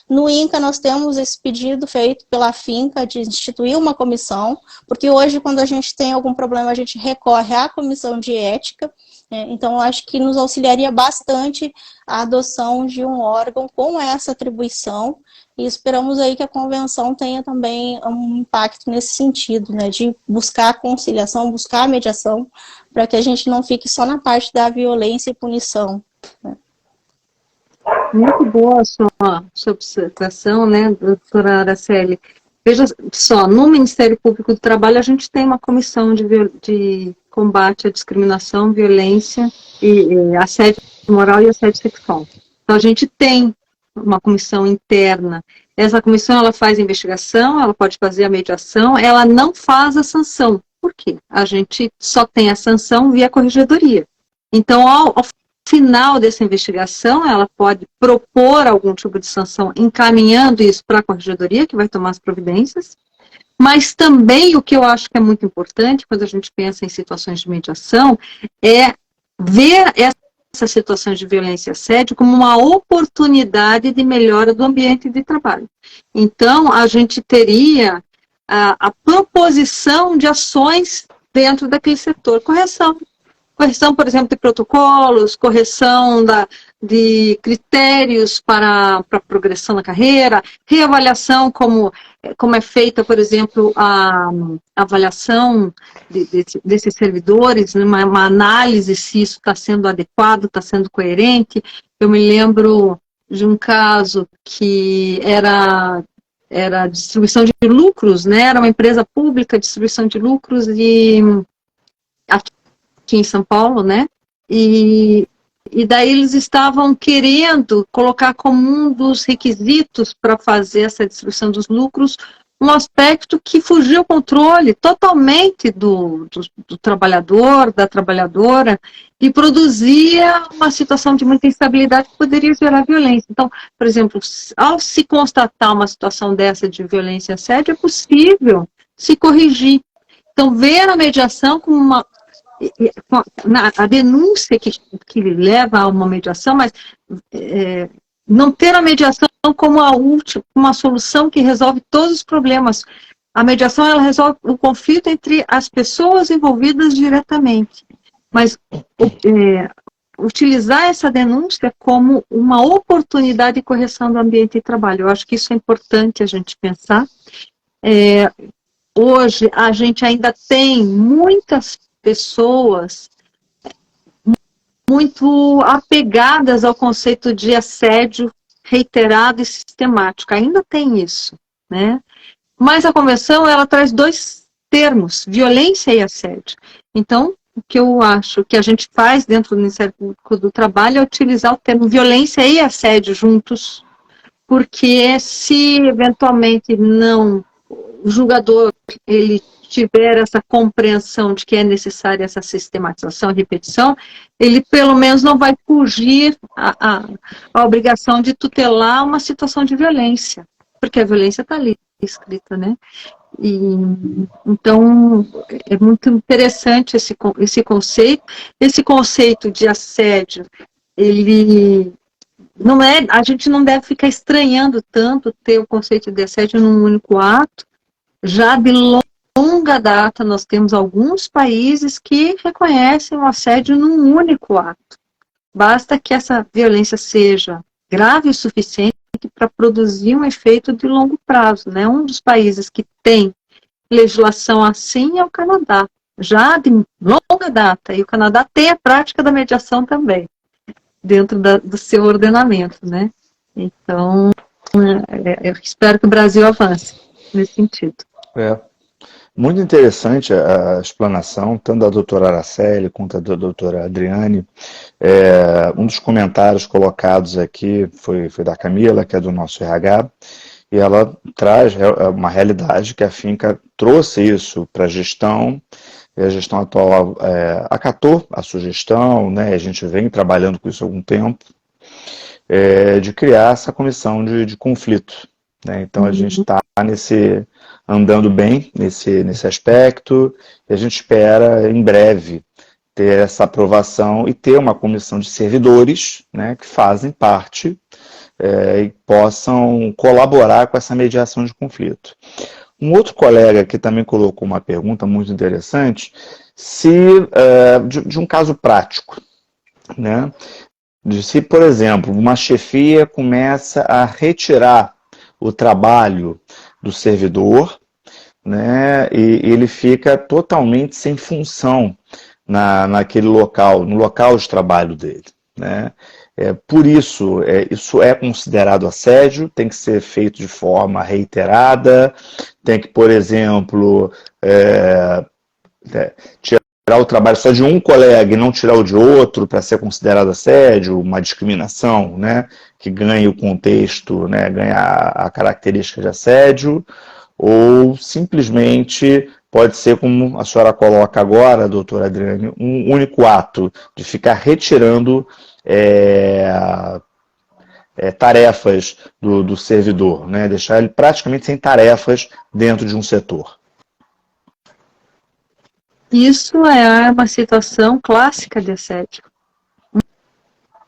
No INCA, nós temos esse pedido feito pela finca de instituir uma comissão, porque hoje, quando a gente tem algum problema, a gente recorre à comissão de ética. Então, eu acho que nos auxiliaria bastante a adoção de um órgão com essa atribuição, e esperamos aí que a convenção tenha também um impacto nesse sentido, né, de buscar a conciliação, buscar a mediação, para que a gente não fique só na parte da violência e punição, né. Muito boa a sua observação, né, doutora Araceli? Veja só, no Ministério Público do Trabalho a gente tem uma comissão de combate à discriminação, violência e assédio moral e assédio sexual. Então a gente tem uma comissão interna. Essa comissão ela faz a investigação, ela pode fazer a mediação, ela não faz a sanção. Por quê? A gente só tem a sanção via corregedoria. Então, ao final dessa investigação, ela pode propor algum tipo de sanção, encaminhando isso para a corregedoria, que vai tomar as providências. Mas também o que eu acho que é muito importante, quando a gente pensa em situações de mediação, é ver essas situações de violência e assédio como uma oportunidade de melhora do ambiente de trabalho. Então, a gente teria a proposição de ações dentro daquele setor. Correção, por exemplo, de protocolos, correção de critérios para progressão na carreira, reavaliação como é feita, por exemplo, a avaliação desses servidores, uma análise se isso está sendo adequado, está sendo coerente. Eu me lembro de um caso que era distribuição de lucros, né? Era uma empresa pública, distribuição de lucros, e aqui em São Paulo, né? E daí eles estavam querendo colocar como um dos requisitos para fazer essa distribuição dos lucros um aspecto que fugiu ao controle totalmente do trabalhador, da trabalhadora, e produzia uma situação de muita instabilidade que poderia gerar violência. Então, por exemplo, ao se constatar uma situação dessa de violência e assédio, é possível se corrigir. Então, ver a mediação como a denúncia que leva a uma mediação, mas não ter a mediação como a última, uma solução que resolve todos os problemas. A mediação, ela resolve o conflito entre as pessoas envolvidas diretamente. Mas utilizar essa denúncia como uma oportunidade de correção do ambiente de trabalho. Eu acho que isso é importante a gente pensar. Hoje, a gente ainda tem muitas pessoas muito apegadas ao conceito de assédio reiterado e sistemático. Ainda tem isso, né? Mas a convenção, ela traz dois termos, violência e assédio. Então, o que eu acho que a gente faz dentro do Ministério Público do Trabalho é utilizar o termo violência e assédio juntos, porque se eventualmente não o julgador ele tiver essa compreensão de que é necessária essa sistematização e repetição, ele pelo menos não vai fugir à obrigação de tutelar uma situação de violência, porque a violência está ali escrita, né? Então, é muito interessante esse conceito. Esse conceito de assédio, ele não é, a gente não deve ficar estranhando tanto ter o conceito de assédio num único ato. Já de longa data, nós temos alguns países que reconhecem o assédio num único ato. Basta que essa violência seja grave o suficiente para produzir um efeito de longo prazo, né? Um dos países que tem legislação assim é o Canadá, já de longa data, e o Canadá tem a prática da mediação também, dentro do seu ordenamento, né? Então, eu espero que o Brasil avance nesse sentido. Muito interessante a explanação, tanto da doutora Araceli quanto da doutora Adriane. Um dos comentários colocados aqui foi da Camila, que é do nosso RH, e ela traz uma realidade que a Finca trouxe isso para a gestão, e a gestão atual acatou a sugestão, né, a gente vem trabalhando com isso há algum tempo, de criar essa comissão de conflito. Né? Então a gente está andando bem nesse aspecto, e a gente espera em breve ter essa aprovação e ter uma comissão de servidores, né, que fazem parte e possam colaborar com essa mediação de conflito. Um outro colega que também colocou uma pergunta muito interessante, de um caso prático, né? Se, por exemplo, uma chefia começa a retirar o trabalho do servidor, né, e ele fica totalmente sem função naquele local, no local de trabalho dele, né? Por isso, isso é considerado assédio, tem que ser feito de forma reiterada, tem que, por exemplo, tirar o trabalho só de um colega e não tirar o de outro para ser considerado assédio, uma discriminação, né, que ganha o contexto, né, ganha a característica de assédio, ou simplesmente pode ser, como a senhora coloca agora, doutora Adriane, um único ato de ficar retirando tarefas do servidor, né? Deixar ele praticamente sem tarefas dentro de um setor. Isso é uma situação clássica de assédio.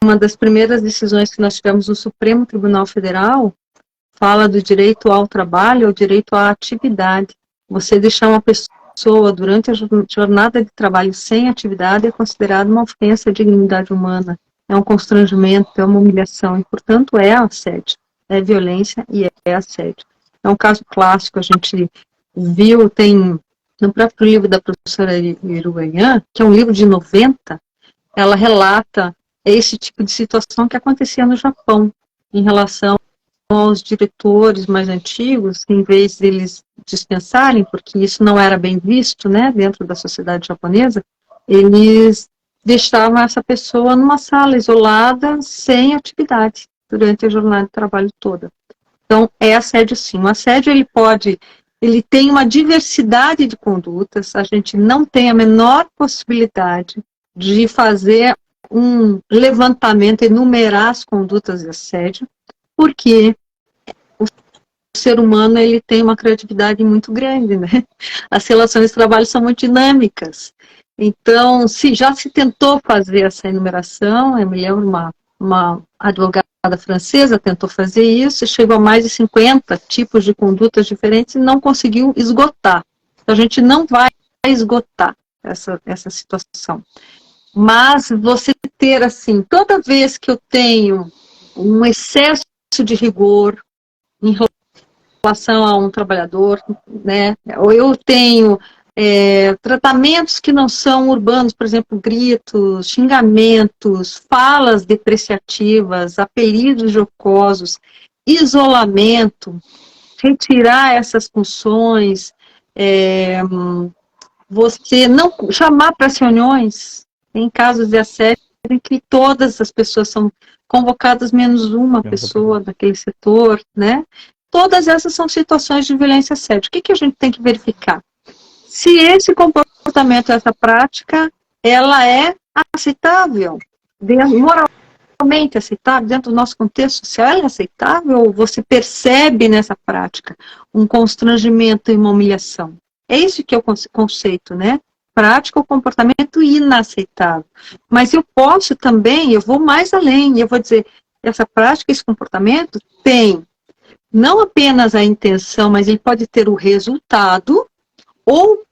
Uma das primeiras decisões que nós tivemos no Supremo Tribunal Federal fala do direito ao trabalho ou direito à atividade. Você deixar uma pessoa durante a jornada de trabalho sem atividade é considerado uma ofensa à dignidade humana, é um constrangimento, é uma humilhação, e, portanto, é assédio, é violência e é assédio. É um caso clássico, a gente viu, tem no próprio livro da professora Iruanhã, que é um livro de 90, ela relata esse tipo de situação que acontecia no Japão, em relação aos diretores mais antigos, em vez deles dispensarem, porque isso não era bem visto, né, dentro da sociedade japonesa, eles deixavam essa pessoa numa sala isolada, sem atividade, durante a jornada de trabalho toda. Então, é assédio sim. O assédio, ele tem uma diversidade de condutas, a gente não tem a menor possibilidade de fazer um levantamento, enumerar as condutas de assédio, porque o ser humano ele tem uma criatividade muito grande, né? As relações de trabalho são muito dinâmicas. Então, já se tentou fazer essa enumeração, eu me lembro uma advogada francesa tentou fazer isso, chegou a mais de 50 tipos de condutas diferentes e não conseguiu esgotar. Então, a gente não vai esgotar essa situação. Mas você ter, assim, toda vez que eu tenho um excesso de rigor em relação a um trabalhador, né, ou eu tenho tratamentos que não são urbanos, por exemplo, gritos, xingamentos, falas depreciativas, apelidos jocosos, isolamento, retirar essas funções, você não chamar para as reuniões, em casos de assédio, em que todas as pessoas são convocadas, menos uma pessoa daquele setor, né? Todas essas são situações de violência e assédio. O que a gente tem que verificar? Se esse comportamento, essa prática, ela é aceitável, moralmente aceitável, dentro do nosso contexto social, ela é aceitável, ou você percebe nessa prática um constrangimento e uma humilhação? É isso que é o conceito, né? Prática ou comportamento inaceitável. Mas eu posso também, eu vou mais além, eu vou dizer, essa prática, esse comportamento tem não apenas a intenção, mas ele pode ter o resultado ou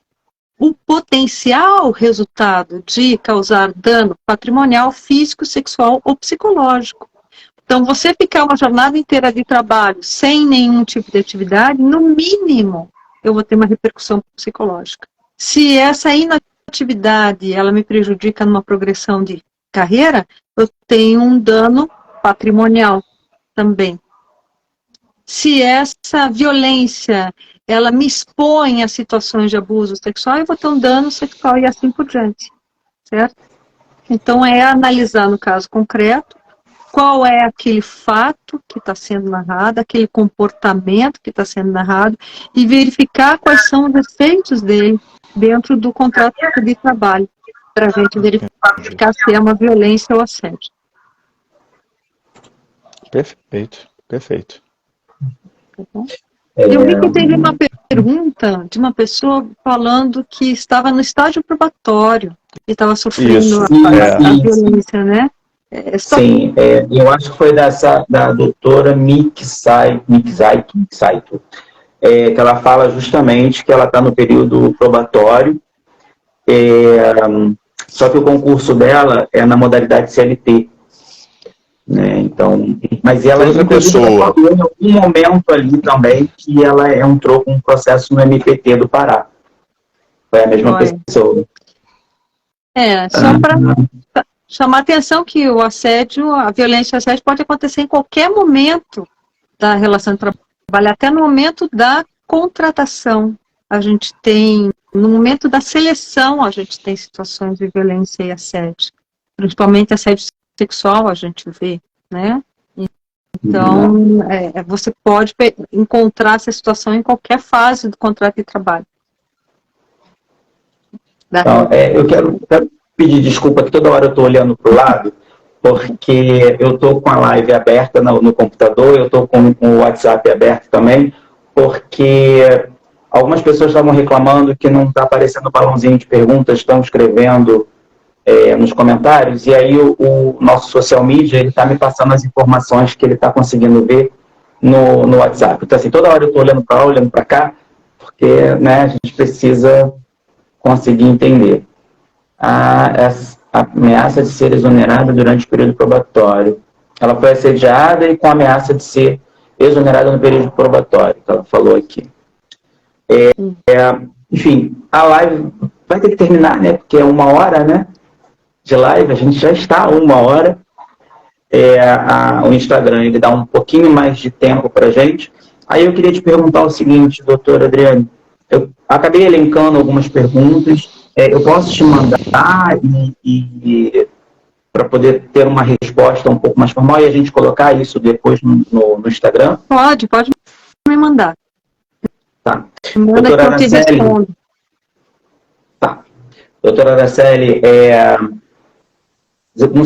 o potencial resultado de causar dano patrimonial, físico, sexual ou psicológico. Então, você ficar uma jornada inteira de trabalho sem nenhum tipo de atividade, no mínimo, eu vou ter uma repercussão psicológica. Se essa inatividade, ela me prejudica numa progressão de carreira, eu tenho um dano patrimonial também. Se essa violência, ela me expõe a situações de abuso sexual, eu vou ter um dano sexual e assim por diante, certo? Então, é analisar no caso concreto qual é aquele fato que está sendo narrado, aquele comportamento que está sendo narrado e verificar quais são os efeitos dele dentro do contrato de trabalho, para a gente verificar se é uma violência ou assédio. Perfeito, perfeito. Eu vi que teve uma pergunta de uma pessoa falando que estava no estágio probatório e estava sofrendo a violência, né? Sim, eu acho que foi da doutora Miki Saito, que ela fala justamente que ela está no período probatório, só que o concurso dela é na modalidade CLT. Né? Então, mas ela falou em algum momento ali também que ela entrou com um processo no MPT do Pará. Foi a mesma pessoa. Só para chamar a atenção que o assédio, a violência e o assédio pode acontecer em qualquer momento da relação de trabalho, até no momento da contratação. A gente tem, no momento da seleção, a gente tem situações de violência e assédio. Principalmente assédio sexual, a gente vê, né? Então, você pode encontrar essa situação em qualquer fase do contrato de trabalho. Então, eu quero pedir desculpa que toda hora eu estou olhando para o lado, porque eu estou com a live aberta no computador, eu estou com o WhatsApp aberto também, porque algumas pessoas estavam reclamando que não está aparecendo o balãozinho de perguntas, estão escrevendo nos comentários, e aí o nosso social media está me passando as informações que ele está conseguindo ver no WhatsApp. Então, assim, toda hora eu estou olhando para lá, olhando para cá, porque, né, a gente precisa conseguir entender. A ameaça de ser exonerada durante o período probatório. Ela foi assediada e com a ameaça de ser exonerada no período probatório, que ela falou aqui. Enfim, a live vai ter que terminar, né? Porque é 1 hora, né? De live, a gente já está a 1 hora. O Instagram, ele dá um pouquinho mais de tempo para a gente. Aí eu queria te perguntar o seguinte, doutora Adriane. Eu acabei elencando algumas perguntas. Eu posso te mandar para poder ter uma resposta um pouco mais formal e a gente colocar isso depois no Instagram? Pode me mandar. Tá. Manda Doutora que eu te Araceli, respondo. tá. Doutora Araceli, eu não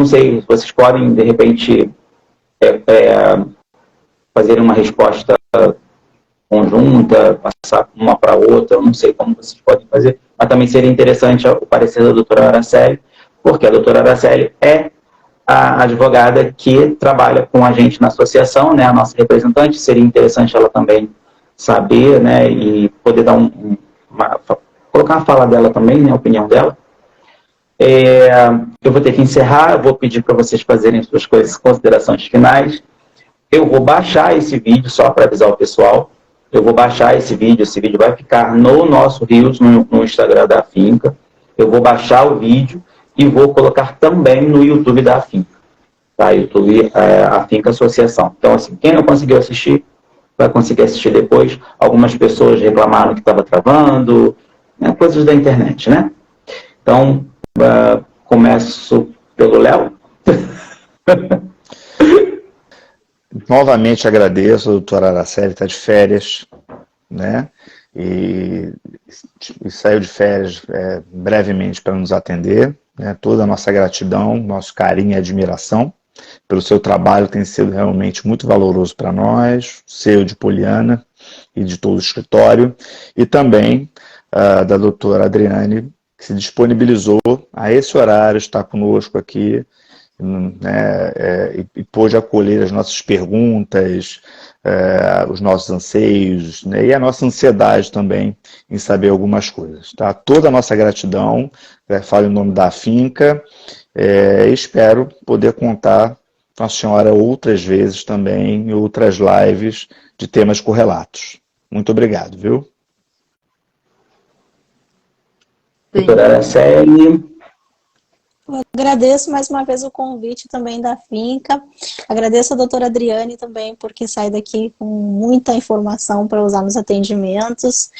sei, vocês podem, de repente, fazer uma resposta conjunta, passar uma para outra, eu não sei como vocês podem fazer, mas também seria interessante o parecer da doutora Araceli, porque a doutora Araceli é a advogada que trabalha com a gente na associação, né, a nossa representante, seria interessante ela também saber, né, e poder dar colocar a fala dela também, né, a opinião dela. Eu vou ter que encerrar, eu vou pedir para vocês fazerem suas considerações finais. Eu vou baixar esse vídeo, só para avisar o pessoal, eu vou baixar esse vídeo vai ficar no nosso Reels, no Instagram da Afinca. Eu vou baixar o vídeo e vou colocar também no YouTube da Afinca. Tá? YouTube, Afinca Associação. Então, assim, quem não conseguiu assistir, vai conseguir assistir depois. Algumas pessoas reclamaram que estava travando, né? Coisas da internet, né? Então, começo pelo Léo. Novamente agradeço, a doutora Araceli está de férias, né? E saiu de férias brevemente para nos atender, né? Toda a nossa gratidão, nosso carinho e admiração pelo seu trabalho tem sido realmente muito valoroso para nós, seu, de Poliana e de todo o escritório, e também da doutora Adriane, que se disponibilizou a esse horário estar conosco aqui, né, e pôde acolher as nossas perguntas, os nossos anseios, né, e a nossa ansiedade também em saber algumas coisas. Tá? Toda a nossa gratidão, falo em nome da Afinca, espero poder contar com a senhora outras vezes também, em outras lives de temas correlatos. Muito obrigado, viu? Doutora Araceli. Eu agradeço mais uma vez o convite também da Afinca. Agradeço a doutora Adriane também, porque sai daqui com muita informação para usar nos atendimentos.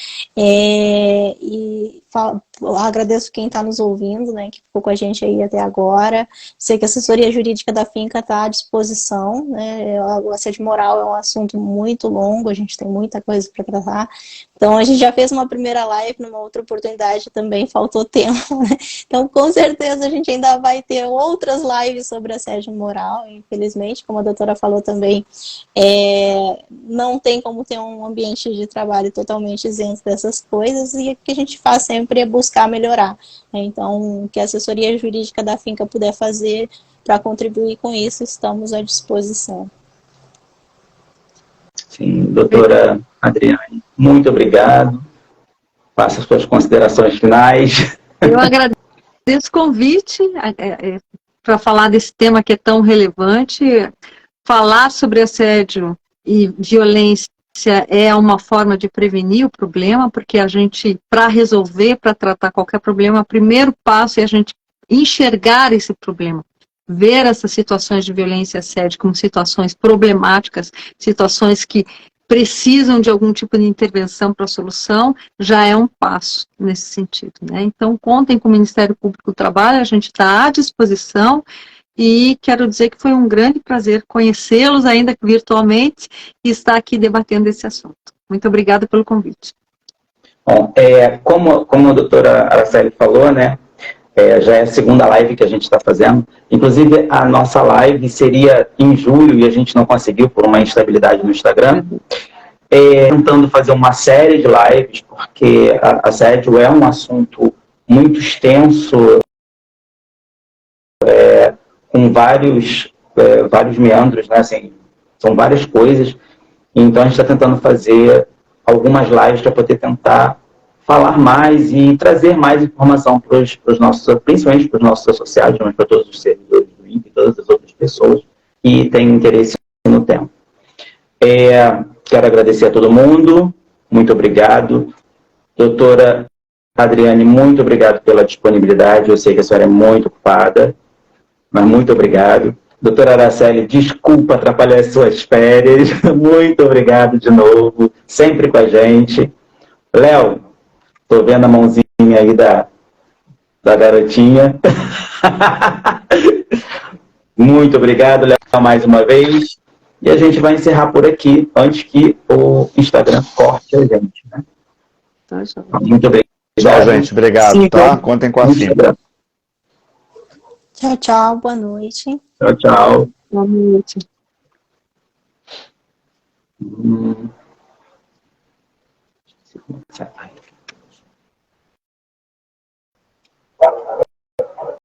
Agradeço quem está nos ouvindo, né, que ficou com a gente aí até agora. Sei que a assessoria jurídica da Afinca está à disposição, né? O assédio moral é um assunto muito longo, a gente tem muita coisa para tratar. Então, a gente já fez uma primeira live, numa outra oportunidade também faltou tempo, né? Então, com certeza, a gente ainda vai ter outras lives sobre assédio moral, infelizmente, como a doutora falou também, não tem como ter um ambiente de trabalho totalmente isento dessas coisas, e o que a gente faz sempre é buscar melhorar, né? Então, o que a assessoria jurídica da Afinca puder fazer para contribuir com isso, estamos à disposição. Sim, doutora Adriane, muito obrigado. Faça as suas considerações finais. Eu agradeço o convite para falar desse tema que é tão relevante. Falar sobre assédio e violência é uma forma de prevenir o problema, porque a gente, para resolver, para tratar qualquer problema, o primeiro passo é a gente enxergar esse problema. Ver essas situações de violência e assédio como situações problemáticas, situações que precisam de algum tipo de intervenção para a solução, já é um passo nesse sentido, né? Então, contem com o Ministério Público do Trabalho, a gente está à disposição, e quero dizer que foi um grande prazer conhecê-los, ainda que virtualmente, e estar aqui debatendo esse assunto. Muito obrigada pelo convite. Bom, como a doutora Araceli falou, né, já é a segunda live que a gente está fazendo. Inclusive, a nossa live seria em julho e a gente não conseguiu por uma instabilidade no Instagram. Tentando fazer uma série de lives, porque assédio é um assunto muito extenso, com vários meandros, né? Assim, são várias coisas. Então, a gente está tentando fazer algumas lives para poder tentar falar mais e trazer mais informação para os nossos, principalmente para os nossos associados, mas para todos os servidores do INPE e todas as outras pessoas que têm interesse no tema. Quero agradecer a todo mundo, muito obrigado. Doutora Adriane, muito obrigado pela disponibilidade, eu sei que a senhora é muito ocupada, mas muito obrigado. Doutora Araceli, desculpa atrapalhar as suas férias, muito obrigado de novo, sempre com a gente. Léo, estou vendo a mãozinha aí da garotinha. Muito obrigado, Léo, mais uma vez. E a gente vai encerrar por aqui, antes que o Instagram corte a gente. Né? Muito obrigado. Tchau, gente. Obrigado, Sim, tá? Contem com a FIMA. Tchau, tchau. Boa noite. Tchau, tchau. Boa noite.